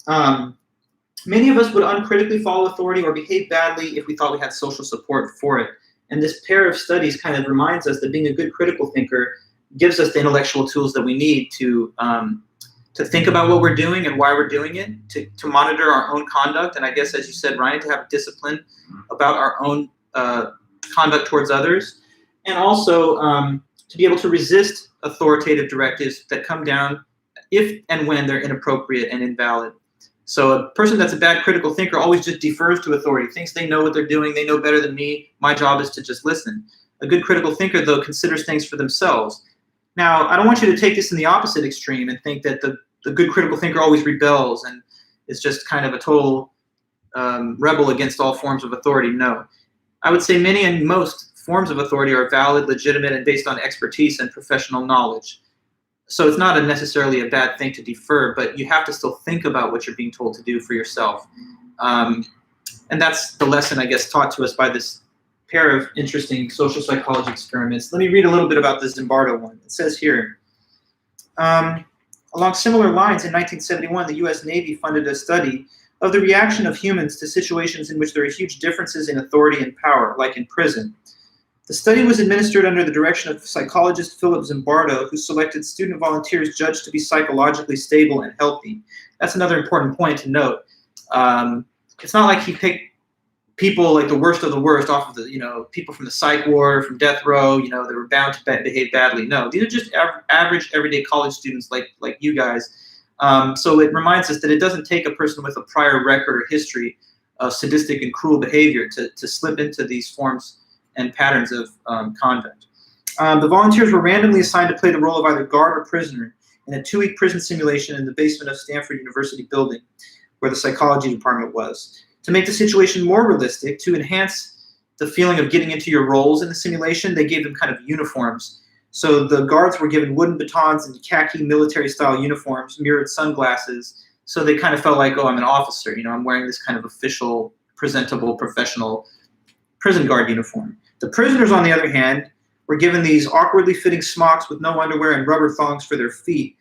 many of us would uncritically follow authority or behave badly if we thought we had social support for it. And this pair of studies kind of reminds us that being a good critical thinker gives us the intellectual tools that we need to think about what we're doing and why we're doing it, to monitor our own conduct, and I guess, as you said, Ryan, to have discipline about our own conduct towards others, and also to be able to resist authoritative directives that come down if and when they're inappropriate and invalid. So a person that's a bad critical thinker always just defers to authority, thinks they know what they're doing, they know better than me, my job is to just listen. A good critical thinker, though, considers things for themselves. Now, I don't want you to take this in the opposite extreme and think that the good critical thinker always rebels and is just kind of a total rebel against all forms of authority. No. I would say many and most forms of authority are valid, legitimate, and based on expertise and professional knowledge. So it's not necessarily a bad thing to defer, but you have to still think about what you're being told to do for yourself. And that's the lesson, I guess, taught to us by this pair of interesting social psychology experiments. Let me read a little bit about the Zimbardo one. It says here, along similar lines, in 1971, the U.S. Navy funded a study of the reaction of humans to situations in which there are huge differences in authority and power, like in prison. The study was administered under the direction of psychologist Philip Zimbardo, who selected student volunteers judged to be psychologically stable and healthy. That's another important point to note. It's not like he picked people like the worst of the worst off of the, people from the psych ward, from death row, that were bound to behave badly. No, these are just average, everyday college students like you guys. So it reminds us that it doesn't take a person with a prior record or history of sadistic and cruel behavior to slip into these forms and patterns of conduct. The volunteers were randomly assigned to play the role of either guard or prisoner in a 2-week prison simulation in the basement of Stanford University building, where the psychology department was. To make the situation more realistic, to enhance the feeling of getting into your roles in the simulation, they gave them kind of uniforms. So the guards were given wooden batons and khaki military-style uniforms, mirrored sunglasses, so they kind of felt like, oh, I'm an officer, I'm wearing this kind of official, presentable, professional prison guard uniform. The prisoners, on the other hand, were given these awkwardly fitting smocks with no underwear and rubber thongs for their feet.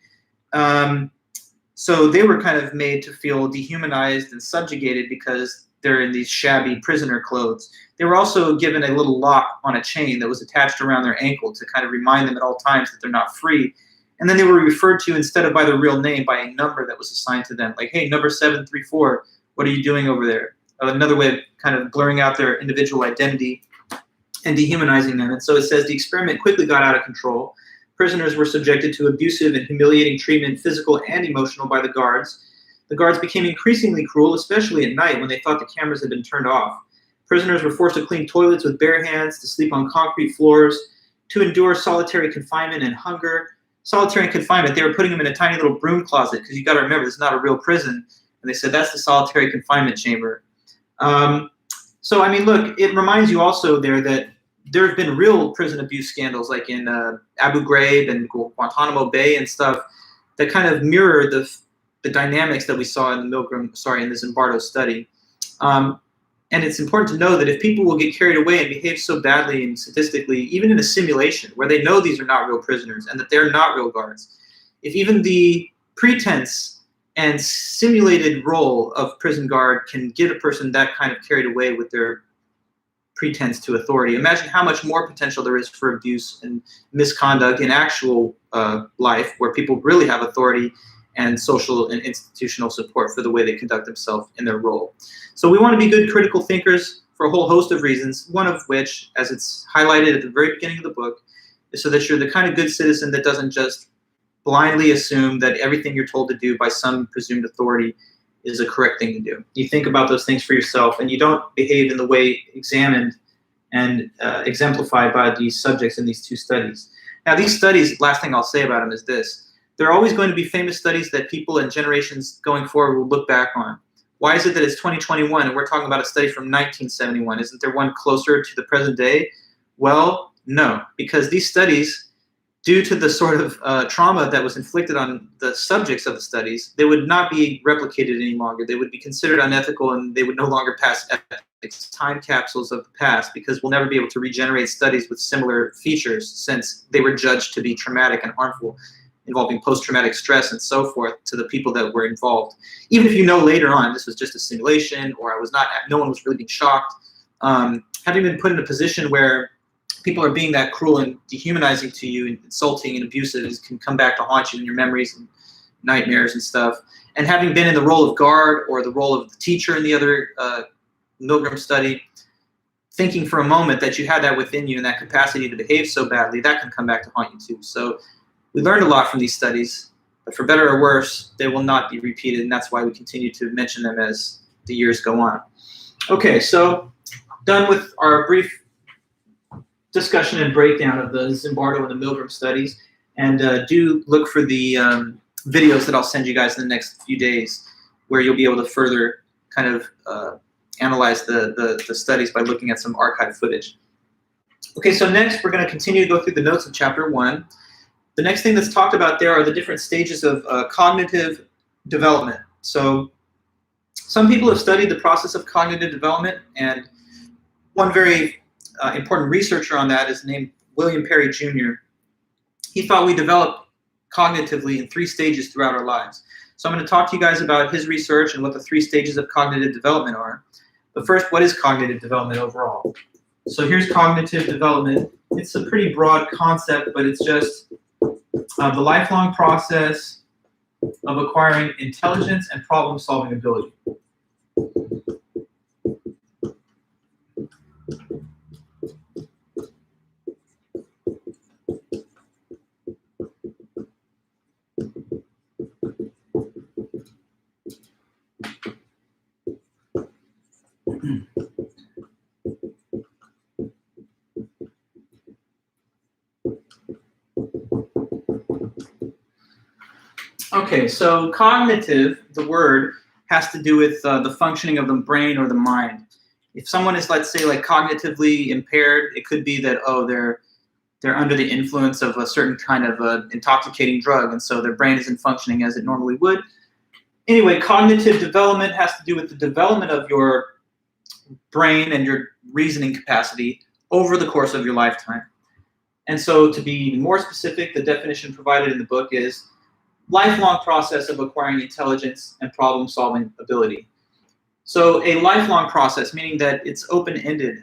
So they were kind of made to feel dehumanized and subjugated because they're in these shabby prisoner clothes. They were also given a little lock on a chain that was attached around their ankle to kind of remind them at all times that they're not free. And then they were referred to, instead of by their real name, by a number that was assigned to them. Like, hey, number 734, what are you doing over there? Another way of kind of blurring out their individual identity and dehumanizing them. And so it says the experiment quickly got out of control. Prisoners were subjected to abusive and humiliating treatment, physical and emotional, by the guards. The guards became increasingly cruel, especially at night when they thought the cameras had been turned off. Prisoners were forced to clean toilets with bare hands, to sleep on concrete floors, to endure solitary confinement and hunger. Solitary confinement, they were putting them in a tiny little broom closet, because you got to remember, this is not a real prison. And they said, that's the solitary confinement chamber. So, I mean, look, it reminds you also there that there have been real prison abuse scandals, like in Abu Ghraib and Guantanamo Bay and stuff, that kind of mirror the dynamics that we saw in the Zimbardo study. And it's important to know that if people will get carried away and behave so badly and sadistically, even in a simulation where they know these are not real prisoners and that they're not real guards, if even the pretense and simulated role of prison guard can get a person that kind of carried away with their pretense to authority, imagine how much more potential there is for abuse and misconduct in actual life, where people really have authority and social and institutional support for the way they conduct themselves in their role. So we want to be good critical thinkers for a whole host of reasons, one of which, as it's highlighted at the very beginning of the book, is so that you're the kind of good citizen that doesn't just blindly assume that everything you're told to do by some presumed authority is a correct thing to do. You think about those things for yourself, and you don't behave in the way examined and exemplified by these subjects in these two studies. Now, these studies, last thing I'll say about them is this: there are always going to be famous studies that people and generations going forward will look back on. Why is it that it's 2021 and we're talking about a study from 1971? Isn't there one closer to the present day? Well, no, because these studies due to the sort of trauma that was inflicted on the subjects of the studies, they would not be replicated any longer. They would be considered unethical, and they would no longer pass ethics, time capsules of the past, because we'll never be able to regenerate studies with similar features, since they were judged to be traumatic and harmful, involving post-traumatic stress and so forth to the people that were involved. Even if you know later on this was just a simulation, or no one was really being shocked, having been put in a position where people are being that cruel and dehumanizing to you and insulting and abusive can come back to haunt you in your memories and nightmares and stuff. And having been in the role of guard or the role of the teacher in the other Milgram study, thinking for a moment that you had that within you and that capacity to behave so badly, that can come back to haunt you too. So we learned a lot from these studies, but for better or worse, they will not be repeated, and that's why we continue to mention them as the years go on. Okay, so done with our brief discussion and breakdown of the Zimbardo and the Milgram studies, and do look for the videos that I'll send you guys in the next few days, where you'll be able to further kind of analyze the studies by looking at some archive footage. Okay, so next we're going to continue to go through the notes of chapter 1. The next thing that's talked about there are the different stages of cognitive development. So some people have studied the process of cognitive development, and one very important researcher on that is named William Perry Jr. He thought we develop cognitively in 3 stages throughout our lives. So I'm going to talk to you guys about his research and what the 3 stages of cognitive development are. But first, what is cognitive development overall? So here's cognitive development. It's a pretty broad concept, but it's just the lifelong process of acquiring intelligence and problem-solving ability. Okay, so cognitive, the word, has to do with the functioning of the brain or the mind. If someone is, let's say, like cognitively impaired, it could be that, oh, they're under the influence of a certain kind of intoxicating drug, and so their brain isn't functioning as it normally would. Anyway, cognitive development has to do with the development of your brain and your reasoning capacity over the course of your lifetime. And so to be more specific, the definition provided in the book is lifelong process of acquiring intelligence and problem-solving ability. So a lifelong process, meaning that it's open-ended.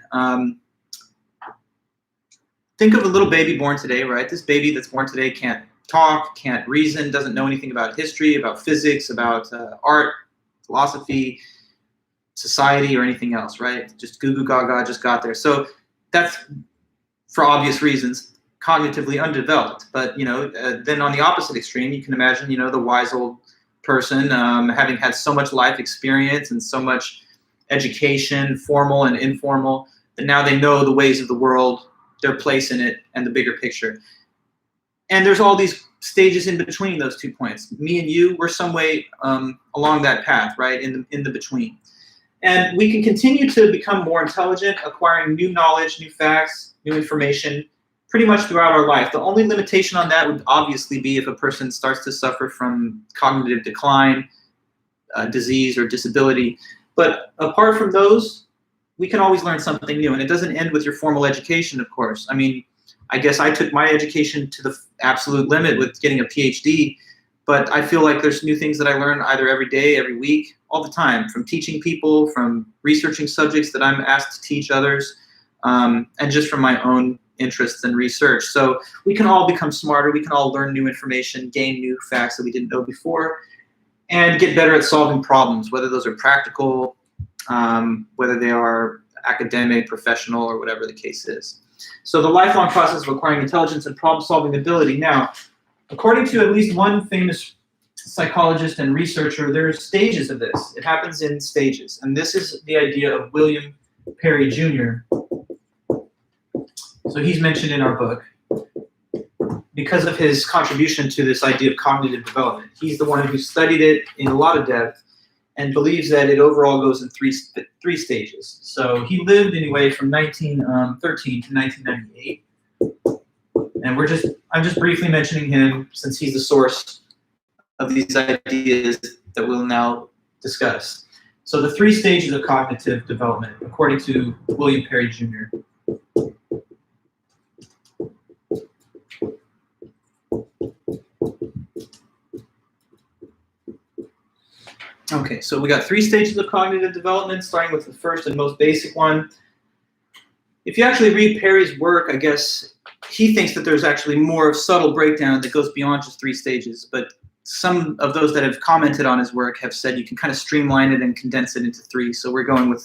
Think of a little baby born today, right? This baby that's born today can't talk, can't reason, doesn't know anything about history, about physics, about art, philosophy, society, or anything else, right? Just goo goo gaga, just got there. So that's, for obvious reasons, cognitively undeveloped. But then on the opposite extreme, you can imagine, the wise old person having had so much life experience and so much education, formal and informal, that now they know the ways of the world, their place in it, and the bigger picture. And there's all these stages in between those 2 points. Me and you, we're some way along that path, right, in the between. And we can continue to become more intelligent, acquiring new knowledge, new facts, new information, pretty much throughout our life. The only limitation on that would obviously be if a person starts to suffer from cognitive decline, disease, or disability. But apart from those, we can always learn something new. And it doesn't end with your formal education, of course. I mean, I guess I took my education to the absolute limit with getting a PhD, but I feel like there's new things that I learn either every day, every week, all the time, from teaching people, from researching subjects that I'm asked to teach others, and just from my own interests and research. So we can all become smarter, we can all learn new information, gain new facts that we didn't know before, and get better at solving problems, whether those are practical, whether they are academic, professional, or whatever the case is. So the lifelong process of acquiring intelligence and problem-solving ability. Now, according to at least one famous psychologist and researcher, there are stages of this. It happens in stages. And this is the idea of William Perry Jr. So he's mentioned in our book because of his contribution to this idea of cognitive development. He's the one who studied it in a lot of depth and believes that it overall goes in three stages. So he lived anyway from 1913 to 1998. And I'm just briefly mentioning him since he's the source of these ideas that we'll now discuss. So the 3 stages of cognitive development, according to William Perry Jr. Okay, so we got 3 stages of cognitive development, starting with the first and most basic one. If you actually read Perry's work, I guess he thinks that there's actually more subtle breakdown that goes beyond just 3 stages, but some of those that have commented on his work have said you can kind of streamline it and condense it into 3. So we're going with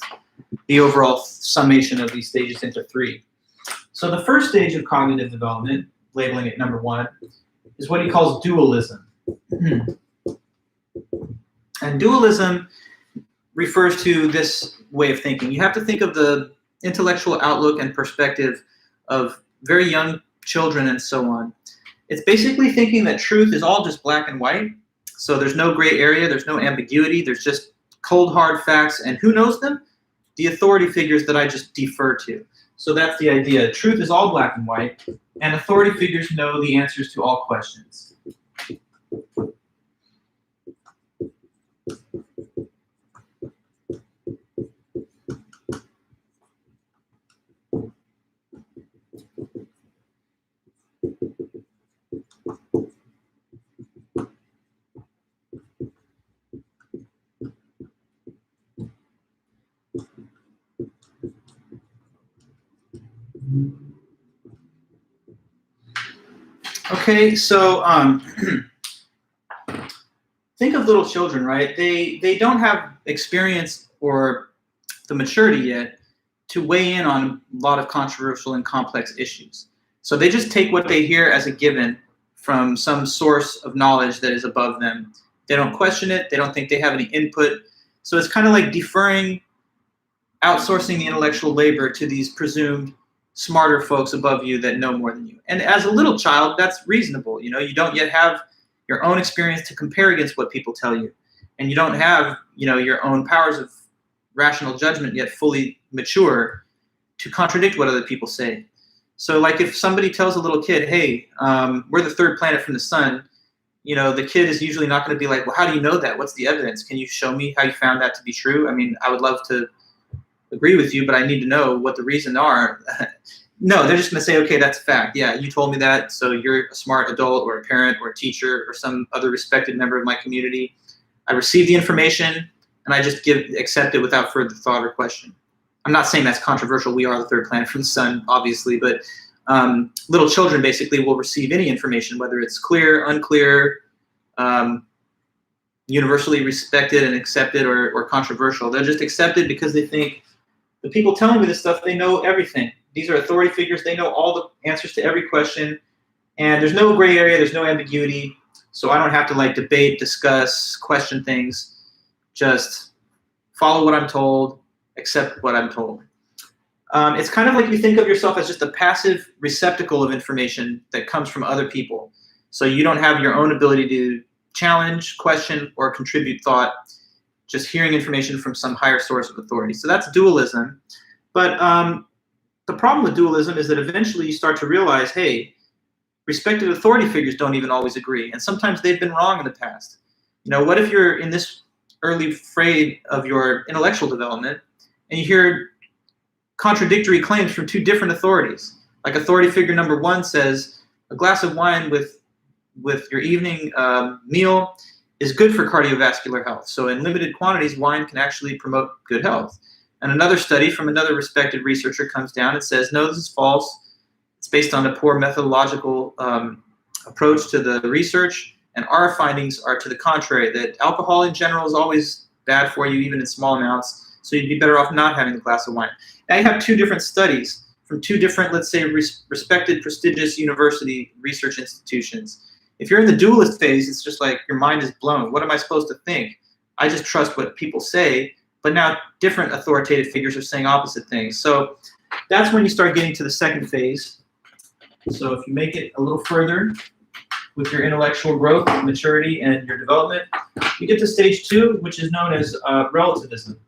the overall summation of these stages into 3. So the first stage of cognitive development, labeling it number 1, is what he calls dualism. And dualism refers to this way of thinking. You have to think of the intellectual outlook and perspective of very young children and so on. It's basically thinking that truth is all just black and white. So there's no gray area, there's no ambiguity, there's just cold, hard facts. And who knows them? The authority figures that I just defer to. So that's the idea. Truth is all black and white, and authority figures know the answers to all questions. Okay, so think of little children, right? They don't have experience or the maturity yet to weigh in on a lot of controversial and complex issues. So they just take what they hear as a given from some source of knowledge that is above them. They don't question it. They don't think they have any input. So it's kind of like deferring, outsourcing the intellectual labor to these presumed smarter folks above you that know more than you. And as a little child, that's reasonable. You know, you don't yet have your own experience to compare against what people tell you. And you don't have, you know, your own powers of rational judgment yet fully mature to contradict what other people say. So like if somebody tells a little kid, hey, we're the 3rd planet from the sun, you know, the kid is usually not going to be like, well, how do you know that? What's the evidence? Can you show me how you found that to be true? I mean, I would love to agree with you, but I need to know what the reasons are. No, they're just going to say, okay, that's a fact. Yeah, you told me that, so you're a smart adult or a parent or a teacher or some other respected member of my community. I received the information, and I just accept it without further thought or question. I'm not saying that's controversial. We are the 3rd planet from the sun, obviously, but little children basically will receive any information, whether it's clear, unclear, universally respected and accepted, or controversial. They'll just accept it because they think the people telling me this stuff, they know everything. These are authority figures. They know all the answers to every question, and there's no gray area. There's no ambiguity. So I don't have to like debate, discuss, question things. Just follow what I'm told, accept what I'm told. It's kind of like you think of yourself as just a passive receptacle of information that comes from other people. So you don't have your own ability to challenge, question, or contribute thought, just hearing information from some higher source of authority. So that's dualism. But the problem with dualism is that eventually you start to realize, hey, respected authority figures don't even always agree. And sometimes they've been wrong in the past. You know, what if you're in this early phase of your intellectual development and you hear contradictory claims from 2 different authorities? Like authority figure number 1 says a glass of wine with your evening meal is good for cardiovascular health. So in limited quantities, wine can actually promote good health. And another study from another respected researcher comes down and says, no, this is false. It's based on a poor methodological approach to the research, and our findings are to the contrary, that alcohol in general is always bad for you, even in small amounts, so you'd be better off not having a glass of wine. Now you have 2 different studies from 2 different, let's say, respected, prestigious university research institutions. If you're in the dualist phase, it's just like your mind is blown. What am I supposed to think? I just trust what people say, but now different authoritative figures are saying opposite things. So that's when you start getting to the second phase. So if you make it a little further with your intellectual growth, maturity, and your development, you get to stage 2, which is known as relativism.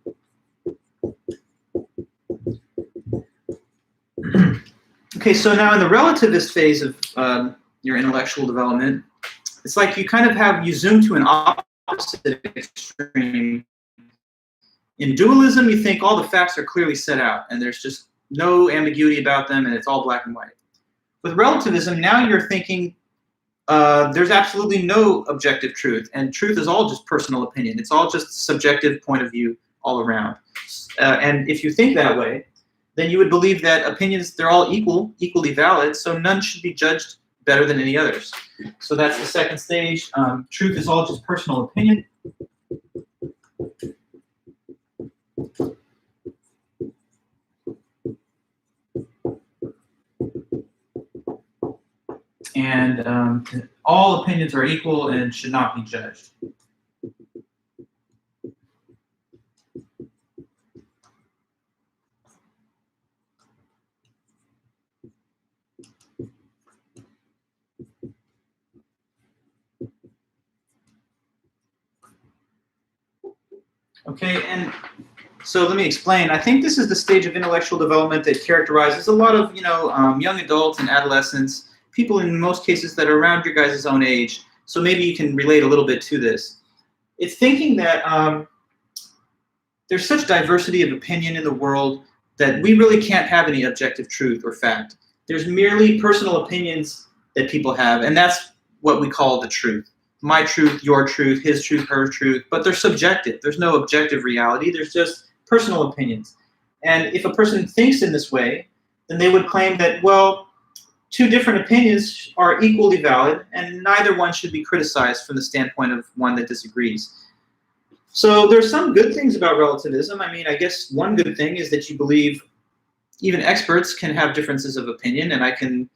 Okay, so now in the relativist phase of your intellectual development, it's like you zoom to an opposite extreme. In dualism, you think all the facts are clearly set out, and there's just no ambiguity about them, and it's all black and white. With relativism, now you're thinking there's absolutely no objective truth, and truth is all just personal opinion. It's all just subjective point of view all around. And if you think that way, then you would believe that opinions, they're all equally valid, so none should be judged better than any others. So that's the second stage. Truth is all just personal opinion. And all opinions are equal and should not be judged. Okay, and so let me explain. I think this is the stage of intellectual development that characterizes a lot of, young adults and adolescents, people in most cases that are around your guys' own age. So maybe you can relate a little bit to this. It's thinking that there's such diversity of opinion in the world that we really can't have any objective truth or fact. There's merely personal opinions that people have, and that's what we call the truth. My truth, your truth, his truth, her truth, but they're subjective. There's no objective reality. There's just personal opinions. And if a person thinks in this way, then they would claim that, well, two different opinions are equally valid, and neither one should be criticized from the standpoint of one that disagrees. So there's some good things about relativism. I mean, I guess one good thing is that you believe even experts can have differences of opinion, and I can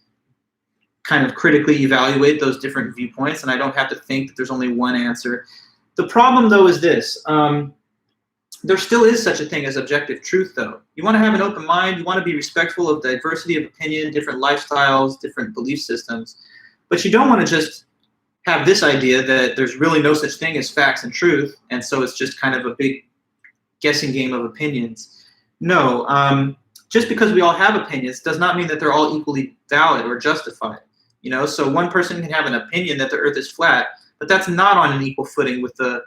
kind of critically evaluate those different viewpoints, and I don't have to think that there's only one answer. The problem, though, is this. There still is such a thing as objective truth, though. You want to have an open mind. You want to be respectful of diversity of opinion, different lifestyles, different belief systems. But you don't want to just have this idea that there's really no such thing as facts and truth, and so it's just kind of a big guessing game of opinions. No, just because we all have opinions does not mean that they're all equally valid or justified. So one person can have an opinion that the earth is flat, but that's not on an equal footing with the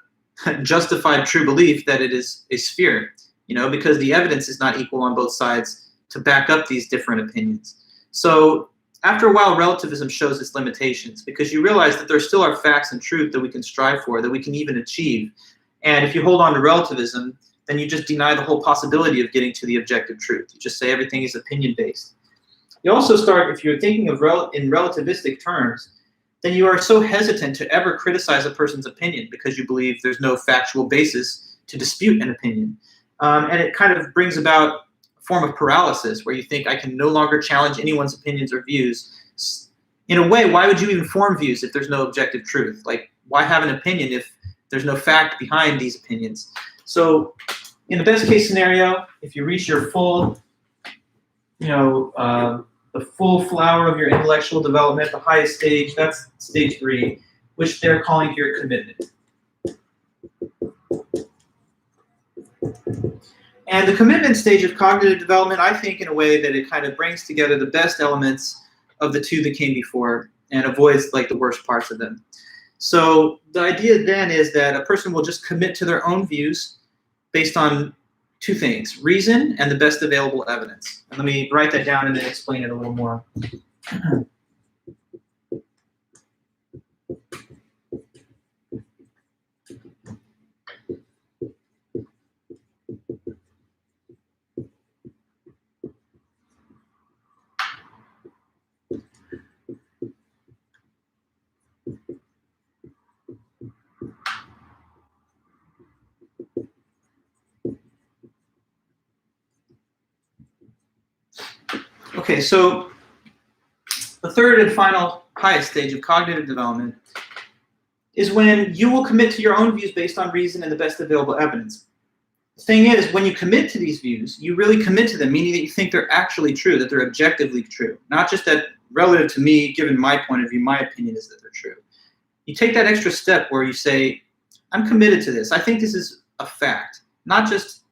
justified true belief that it is a sphere, because the evidence is not equal on both sides to back up these different opinions. So after a while, relativism shows its limitations, because you realize that there still are facts and truth that we can strive for, that we can even achieve. And if you hold on to relativism, then you just deny the whole possibility of getting to the objective truth. You just say everything is opinion-based. You also start, if you're thinking of in relativistic terms, then you are so hesitant to ever criticize a person's opinion because you believe there's no factual basis to dispute an opinion. And it kind of brings about a form of paralysis where you think I can no longer challenge anyone's opinions or views. In a way, why would you even form views if there's no objective truth? Like, why have an opinion if there's no fact behind these opinions? So in the best case scenario, if you reach your full, the full flower of your intellectual development, the highest stage, that's stage 3, which they're calling here commitment. And the commitment stage of cognitive development, I think in a way that it kind of brings together the best elements of the two that came before and avoids like the worst parts of them. So the idea then is that a person will just commit to their own views based on two things: reason and the best available evidence. And let me write that down and then explain it a little more. Okay, so the third and final highest stage of cognitive development is when you will commit to your own views based on reason and the best available evidence. The thing is, when you commit to these views, you really commit to them, meaning that you think they're actually true, that they're objectively true. Not just that relative to me, given my point of view, my opinion is that they're true. You take that extra step where you say, I'm committed to this. I think this is a fact, not just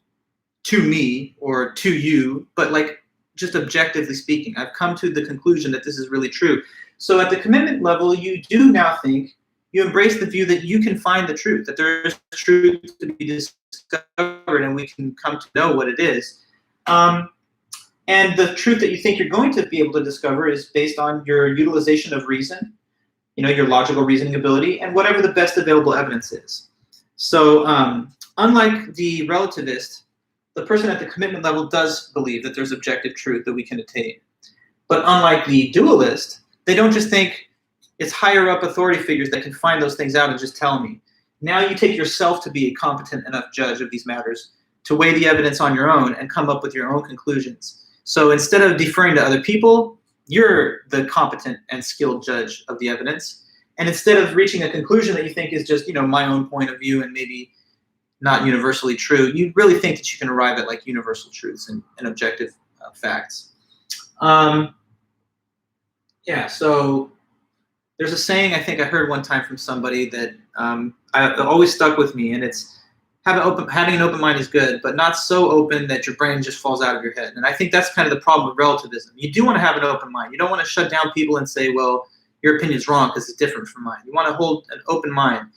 to me or to you, but like just objectively speaking. I've come to the conclusion that this is really true. So at the commitment level, you do now think, you embrace the view that you can find the truth, that there is truth to be discovered and we can come to know what it is. And the truth that you think you're going to be able to discover is based on your utilization of reason, your logical reasoning ability, and whatever the best available evidence is. So unlike the relativist, the person at the commitment level does believe that there's objective truth that we can attain. But unlike the dualist, they don't just think it's higher up authority figures that can find those things out and just tell me. Now you take yourself to be a competent enough judge of these matters to weigh the evidence on your own and come up with your own conclusions. So instead of deferring to other people, you're the competent and skilled judge of the evidence. And instead of reaching a conclusion that you think is just, my own point of view and maybe not universally true, you really think that you can arrive at like universal truths and objective facts. So there's a saying I think I heard one time from somebody that always stuck with me, and it's having an open mind is good, but not so open that your brain just falls out of your head. And I think that's kind of the problem with relativism. You do want to have an open mind. You don't want to shut down people and say, well, your opinion's wrong because it's different from mine. You want to hold an open mind.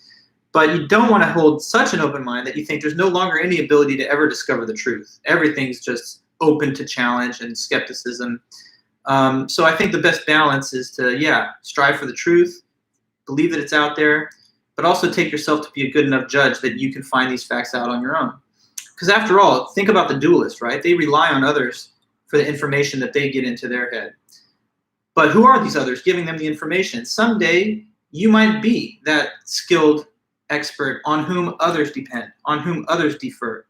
But you don't want to hold such an open mind that you think there's no longer any ability to ever discover the truth. Everything's just open to challenge and skepticism. So I think the best balance is to, strive for the truth, believe that it's out there, but also take yourself to be a good enough judge that you can find these facts out on your own. Because after all, think about the dualist, right? They rely on others for the information that they get into their head. But who are these others giving them the information? Someday, you might be that skilled expert on whom others depend, on whom others defer.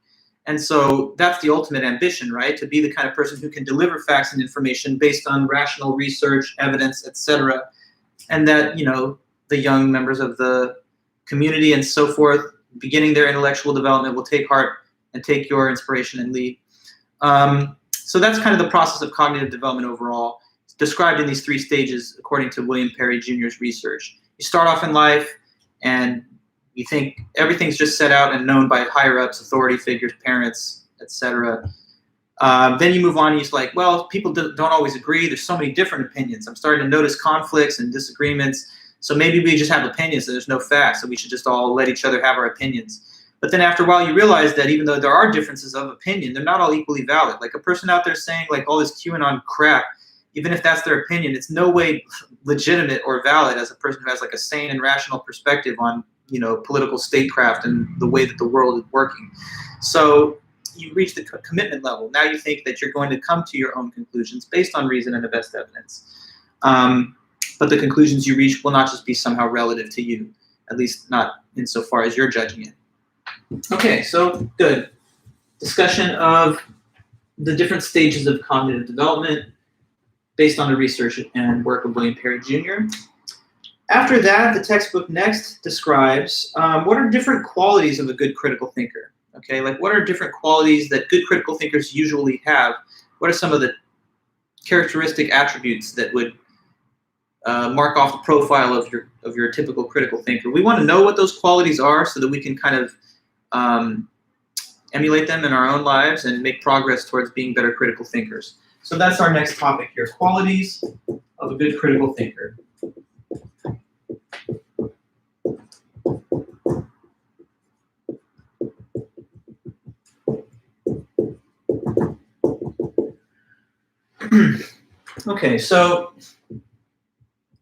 And so that's the ultimate ambition, right? To be the kind of person who can deliver facts and information based on rational research, evidence, etc. And that, the young members of the community and so forth, beginning their intellectual development, will take heart and take your inspiration and lead. So that's kind of the process of cognitive development overall. It's described in these 3 stages according to William Perry Jr.'s research. You start off in life and you think everything's just set out and known by higher-ups, authority figures, parents, etc. Then you move on and you're like, well, people don't always agree. There's so many different opinions. I'm starting to notice conflicts and disagreements. So maybe we just have opinions and there's no facts, so we should just all let each other have our opinions. But then after a while, you realize that even though there are differences of opinion, they're not all equally valid. Like a person out there saying like all this QAnon crap, even if that's their opinion, it's no way legitimate or valid as a person who has like a sane and rational perspective on, political statecraft and the way that the world is working. So you reach the commitment level. Now you think that you're going to come to your own conclusions based on reason and the best evidence. But the conclusions you reach will not just be somehow relative to you, at least not insofar as you're judging it. Okay, so good. Discussion of the different stages of cognitive development based on the research and work of William Perry Jr. After that, the textbook next describes what are different qualities of a good critical thinker. Okay, like what are different qualities that good critical thinkers usually have? What are some of the characteristic attributes that would mark off the profile of your typical critical thinker? We want to know what those qualities are so that we can kind of emulate them in our own lives and make progress towards being better critical thinkers. So that's our next topic here, qualities of a good critical thinker. Okay, so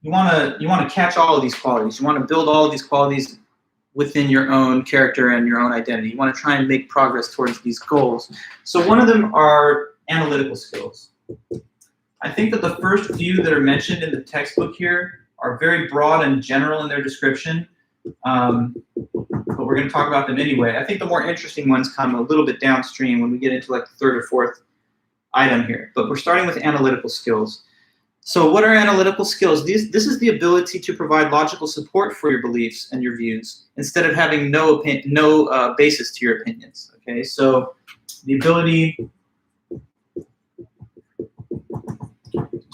you want to catch all of these qualities. You want to build all of these qualities within your own character and your own identity. You want to try and make progress towards these goals. So one of them are analytical skills. I think that the first few that are mentioned in the textbook here are very broad and general in their description, but we're going to talk about them anyway. I think the more interesting ones come a little bit downstream when we get into like the third or fourth item here, but we're starting with analytical skills. So what are analytical skills? This is the ability to provide logical support for your beliefs and your views instead of having no basis to your opinions. Okay, so the ability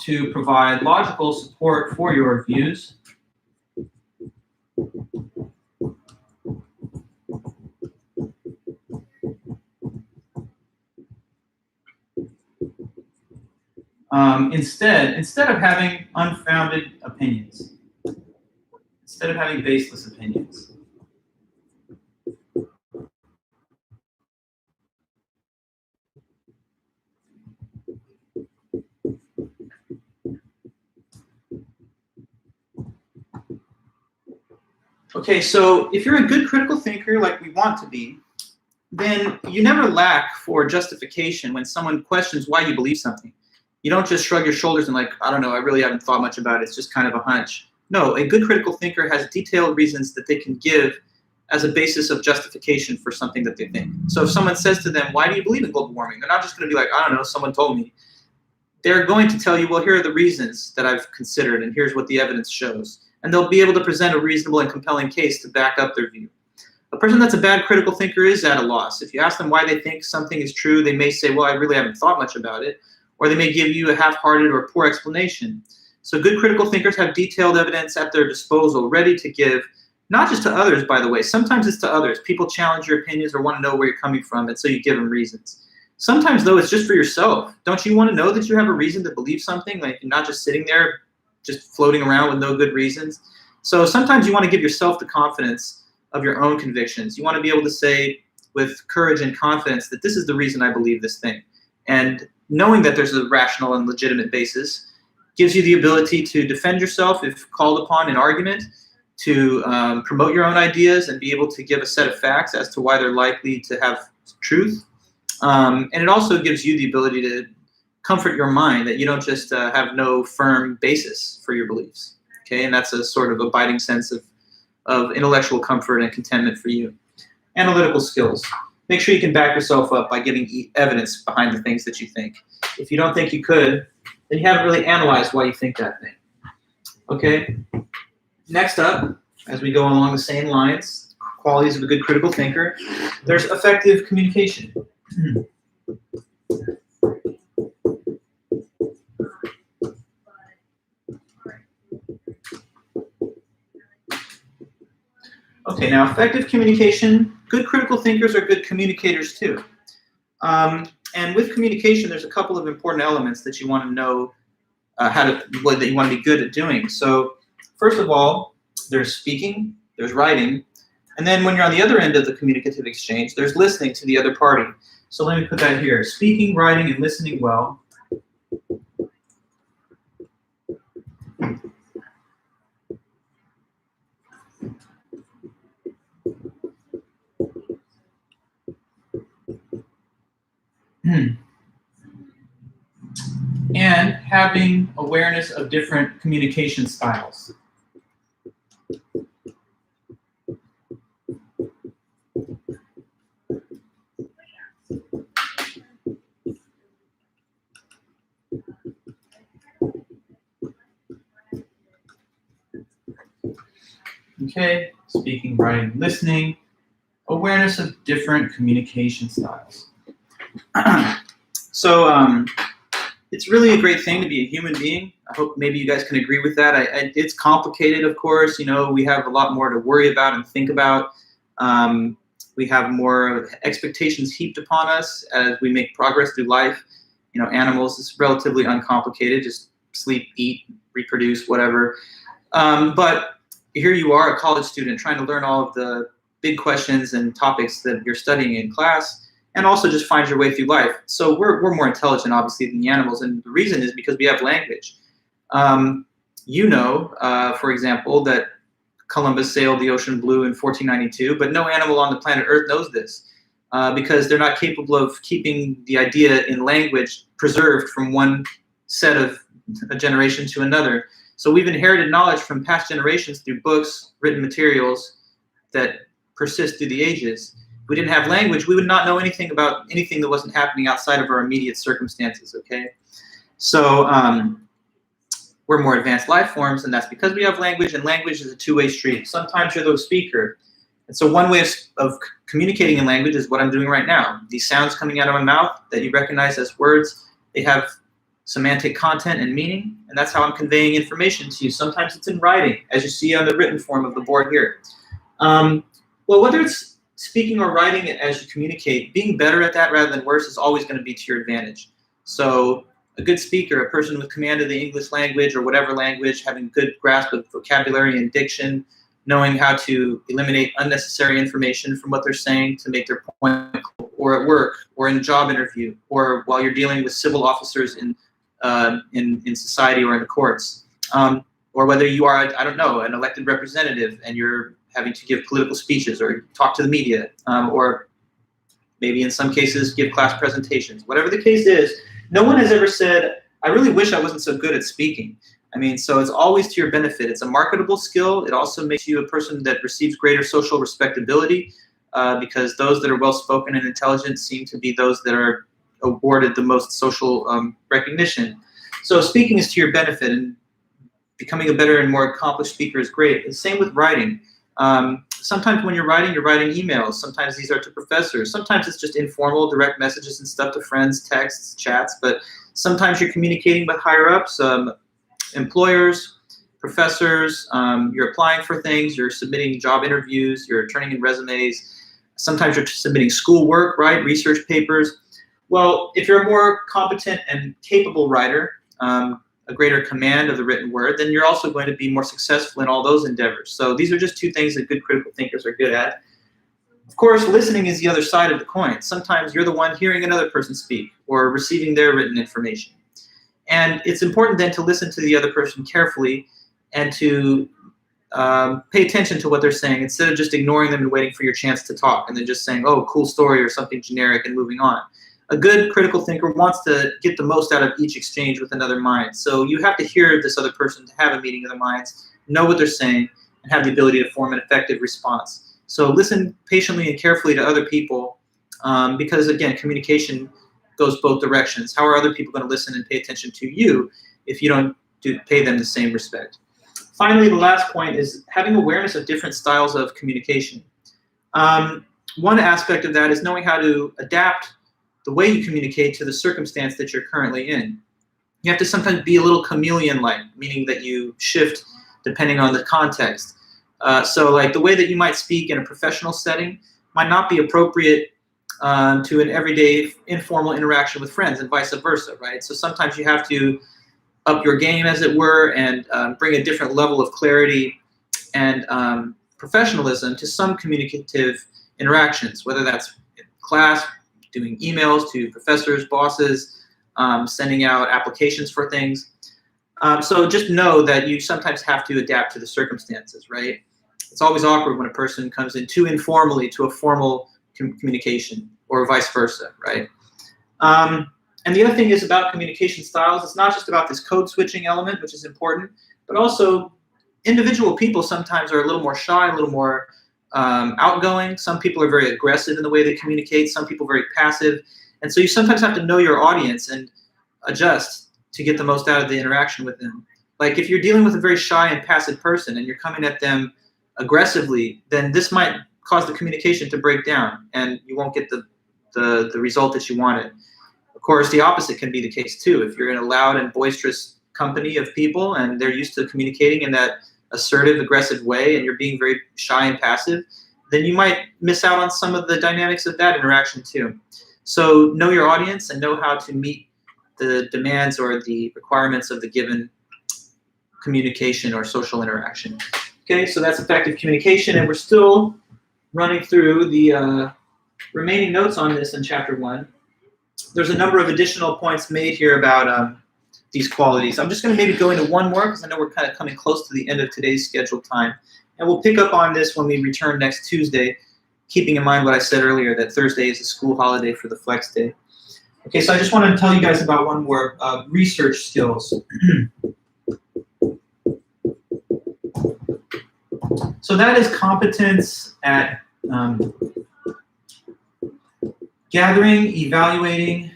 to provide logical support for your views instead of having unfounded opinions, instead of having baseless opinions. Okay, so if you're a good critical thinker like we want to be, then you never lack for justification when someone questions why you believe something. You don't just shrug your shoulders and like, I don't know, I really haven't thought much about it, it's just kind of a hunch. No, a good critical thinker has detailed reasons that they can give as a basis of justification for something that they think. So if someone says to them, why do you believe in global warming? They're not just going to be like, I don't know, someone told me. They're going to tell you, well, here are the reasons that I've considered, and here's what the evidence shows. And they'll be able to present a reasonable and compelling case to back up their view. A person that's a bad critical thinker is at a loss. If you ask them why they think something is true, they may say, well, I really haven't thought much about it. Or they may give you a half-hearted or poor explanation. So good critical thinkers have detailed evidence at their disposal, ready to give, not just to others, by the way. Sometimes it's to others. People challenge your opinions or want to know where you're coming from, and so you give them reasons. Sometimes, though, it's just for yourself. Don't you want to know that you have a reason to believe something, like you're not just sitting there just floating around with no good reasons? So sometimes you want to give yourself the confidence of your own convictions. You want to be able to say with courage and confidence that this is the reason I believe this thing. And knowing that there's a rational and legitimate basis gives you the ability to defend yourself if called upon in argument, to promote your own ideas and be able to give a set of facts as to why they're likely to have truth. And it also gives you the ability to comfort your mind that you don't just have no firm basis for your beliefs. Okay, and that's a sort of abiding sense of intellectual comfort and contentment for you. Analytical skills. Make sure you can back yourself up by giving evidence behind the things that you think. If you don't think you could, then you haven't really analyzed why you think that thing. Okay? Next up, as we go along the same lines, qualities of a good critical thinker, there's effective communication. Okay, now effective communication, good critical thinkers are good communicators too. And with communication, there's a couple of important elements that you want to know that you want to be good at doing. So first of all, there's speaking, there's writing, and then when you're on the other end of the communicative exchange, there's listening to the other party. So let me put that here. Speaking, writing, and listening well. And having awareness of different communication styles. Okay, speaking, writing, listening, awareness of different communication styles. So it's really a great thing to be a human being. I hope maybe you guys can agree with that. It's complicated, of course. You know, we have a lot more to worry about and think about. We have more expectations heaped upon us as we make progress through life. You know, animals is relatively uncomplicated. Just sleep, eat, reproduce, whatever. But here you are, a college student, trying to learn all of the big questions and topics that you're studying in class, and also just find your way through life. So we're more intelligent, obviously, than the animals, and the reason is because we have language. You know, for example, that Columbus sailed the ocean blue in 1492, but no animal on the planet Earth knows this because they're not capable of keeping the idea in language preserved from one set of a generation to another. So we've inherited knowledge from past generations through books, written materials that persist through the ages. If we didn't have language, we would not know anything about anything that wasn't happening outside of our immediate circumstances, okay? So we're more advanced life forms, and that's because we have language, and language is a two-way street. Sometimes you're the speaker. And so one way of communicating in language is what I'm doing right now. These sounds coming out of my mouth that you recognize as words, they have semantic content and meaning, and that's how I'm conveying information to you. Sometimes it's in writing, as you see on the written form of the board here. Well, whether it's speaking or writing as you communicate, being better at that rather than worse is always going to be to your advantage. So A good speaker, a person with command of the English language or whatever language, having good grasp of vocabulary and diction, knowing how to eliminate unnecessary information from what they're saying to make their point, or at work, or in a job interview, or while you're dealing with civil officers in society or in the courts, or whether you are, I don't know, an elected representative and you're having to give political speeches or talk to the media, or maybe in some cases give class presentations. Whatever the case is, no one has ever said, I really wish I wasn't so good at speaking. I mean, so it's always to your benefit. It's a marketable skill. It also makes you a person that receives greater social respectability, because those that are well-spoken and intelligent seem to be those that are awarded the most social recognition. So speaking is to your benefit, and becoming a better and more accomplished speaker is great. The same with writing. Sometimes when you're writing emails. Sometimes these are to professors. Sometimes it's just informal, direct messages and stuff to friends, texts, chats. But sometimes you're communicating with higher-ups, employers, professors. You're applying for things. You're submitting job interviews. You're turning in resumes. Sometimes you're submitting schoolwork, right? Research papers. Well, if you're a more competent and capable writer, a greater command of the written word, then you're also going to be more successful in all those endeavors. So these are just two things that good critical thinkers are good at. Of course, listening is the other side of the coin. Sometimes you're the one hearing another person speak or receiving their written information. And it's important then to listen to the other person carefully and to pay attention to what they're saying instead of just ignoring them and waiting for your chance to talk and then just saying, oh, cool story or something generic and moving on. A good critical thinker wants to get the most out of each exchange with another mind. So you have to hear this other person to have a meeting of the minds, know what they're saying, and have the ability to form an effective response. So listen patiently and carefully to other people, because, again, communication goes both directions. How are other people going to listen and pay attention to you if you don't pay them the same respect? Finally, the last point is having awareness of different styles of communication. One aspect of that is knowing how to adapt the way you communicate to the circumstance that you're currently in. You have to sometimes be a little chameleon-like, meaning that you shift depending on the context. So like the way that you might speak in a professional setting might not be appropriate to an everyday informal interaction with friends and vice versa, right? So sometimes you have to up your game, as it were, and bring a different level of clarity and professionalism to some communicative interactions, whether that's in class, doing emails to professors, bosses, sending out applications for things. So just know that you sometimes have to adapt to the circumstances, right? It's always awkward when a person comes in too informally to a formal communication or vice versa, right? And the other thing is about communication styles. It's not just about this code switching element, which is important, but also individual people sometimes are a little more shy, a little more outgoing. Some people are very aggressive in the way they communicate. Some people are very passive. And so you sometimes have to know your audience and adjust to get the most out of the interaction with them. Like if you're dealing with a very shy and passive person and you're coming at them aggressively, then this might cause the communication to break down and you won't get the result that you wanted. Of course, the opposite can be the case too. If you're in a loud and boisterous company of people and they're used to communicating in that assertive, aggressive way and you're being very shy and passive, then you might miss out on some of the dynamics of that interaction too. So know your audience and know how to meet the demands or the requirements of the given communication or social interaction. Okay, so that's effective communication, and we're still running through the remaining notes on this in Chapter 1. There's a number of additional points made here about these qualities. I'm just going to maybe go into one more because I know we're kind of coming close to the end of today's scheduled time. And we'll pick up on this when we return next Tuesday, keeping in mind what I said earlier, that Thursday is a school holiday for the Flex Day. Okay, so I just wanted to tell you guys about one more, research skills. So that is competence at gathering, evaluating,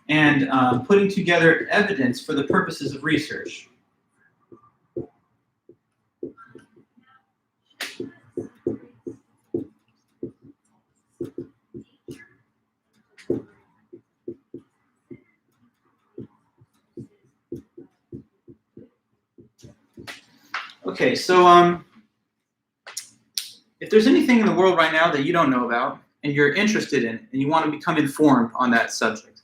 and putting together evidence for the purposes of research. Okay, so if there's anything in the world right now that you don't know about and you're interested in it and you want to become informed on that subject,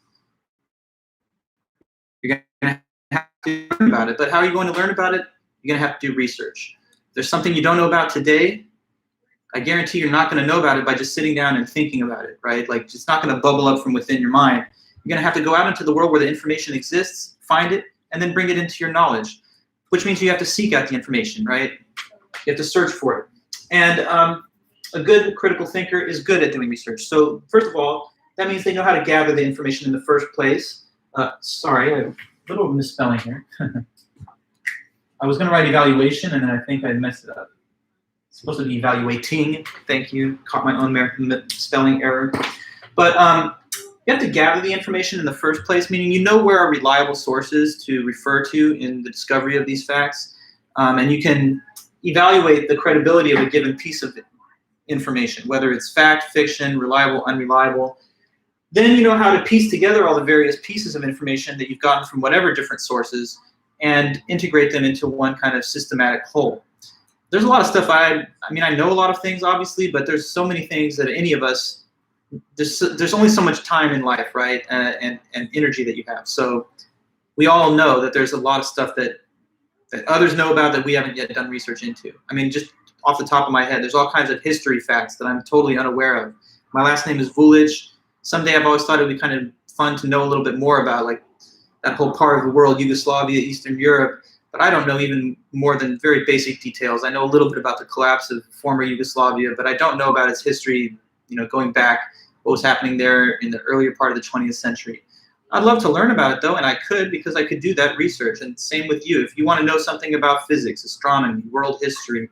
you're going to have to learn about it. But how are you going to learn about it? You're going to have to do research. If there's something you don't know about today, I guarantee you're not going to know about it by just sitting down and thinking about it, right? Like, it's not going to bubble up from within your mind. You're going to have to go out into the world where the information exists, find it, and then bring it into your knowledge, which means you have to seek out the information, right? You have to search for it. And a good critical thinker is good at doing research. So first of all, that means they know how to gather the information in the first place. Sorry, I have a little misspelling here. I was going to write evaluation, and then I think I messed it up. It's supposed to be evaluating. Thank you. Caught my own spelling error. But you have to gather the information in the first place, meaning you know where are reliable sources to refer to in the discovery of these facts, and you can evaluate the credibility of a given piece of information, whether it's fact, fiction, reliable, unreliable. Then you know how to piece together all the various pieces of information that you've gotten from whatever different sources and integrate them into one kind of systematic whole. There's a lot of stuff I mean, I know a lot of things, obviously, but there's so many things that any of us, there's only so much time in life, right, and energy that you have. So we all know that there's a lot of stuff that others know about that we haven't yet done research into. I mean, just off the top of my head, there's all kinds of history facts that I'm totally unaware of. My last name is Vulic. Someday I've always thought it would be kind of fun to know a little bit more about, like, that whole part of the world, Yugoslavia, Eastern Europe, but I don't know even more than very basic details. I know a little bit about the collapse of former Yugoslavia, but I don't know about its history, you know, going back, what was happening there in the earlier part of the 20th century. I'd love to learn about it, though, and I could, because I could do that research. And same with you. If you want to know something about physics, astronomy, world history,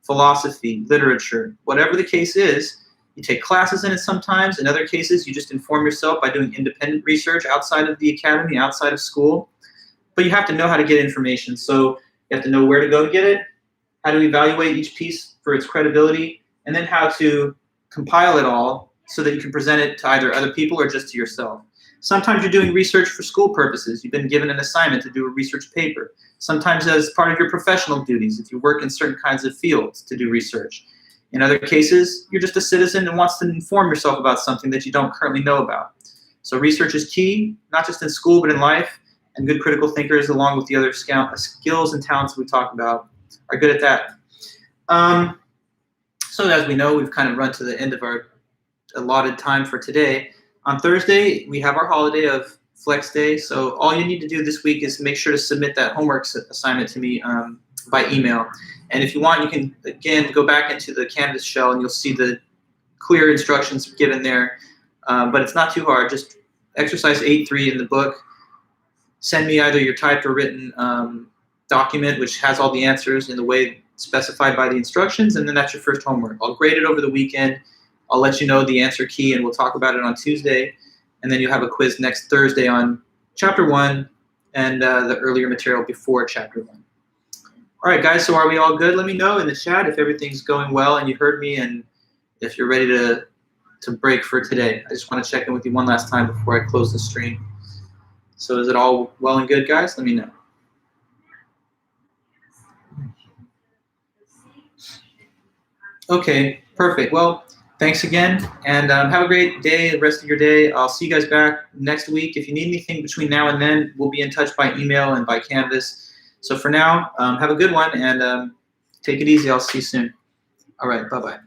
philosophy, literature, whatever the case is, you take classes in it sometimes. In other cases, you just inform yourself by doing independent research outside of the academy, outside of school. But you have to know how to get information. So you have to know where to go to get it, how to evaluate each piece for its credibility, and then how to compile it all so that you can present it to either other people or just to yourself. Sometimes you're doing research for school purposes. You've been given an assignment to do a research paper. Sometimes as part of your professional duties, if you work in certain kinds of fields, to do research. In other cases, you're just a citizen and wants to inform yourself about something that you don't currently know about. So research is key, not just in school, but in life. And good critical thinkers, along with the other skills and talents we talk about, are good at that. So as we know, we've kind of run to the end of our allotted time for today. On Thursday, we have our holiday of Flex Day. So all you need to do this week is make sure to submit that homework assignment to me by email. And if you want, you can, again, go back into the Canvas shell and you'll see the clear instructions given there. But it's not too hard. Just exercise 8.3 in the book. Send me either your typed or written document, which has all the answers in the way specified by the instructions, and then that's your first homework. I'll grade it over the weekend. I'll let you know the answer key, and we'll talk about it on Tuesday. And then you'll have a quiz next Thursday on Chapter 1 and the earlier material before Chapter 1. All right, guys, so are we all good? Let me know in the chat if everything's going well and you heard me and if you're ready to break for today. I just want to check in with you one last time before I close the stream. So is it all well and good, guys? Let me know. Okay, perfect. Well, thanks again, and have a great day, the rest of your day. I'll see you guys back next week. If you need anything between now and then, we'll be in touch by email and by Canvas. So for now, have a good one, and take it easy. I'll see you soon. All right, bye-bye.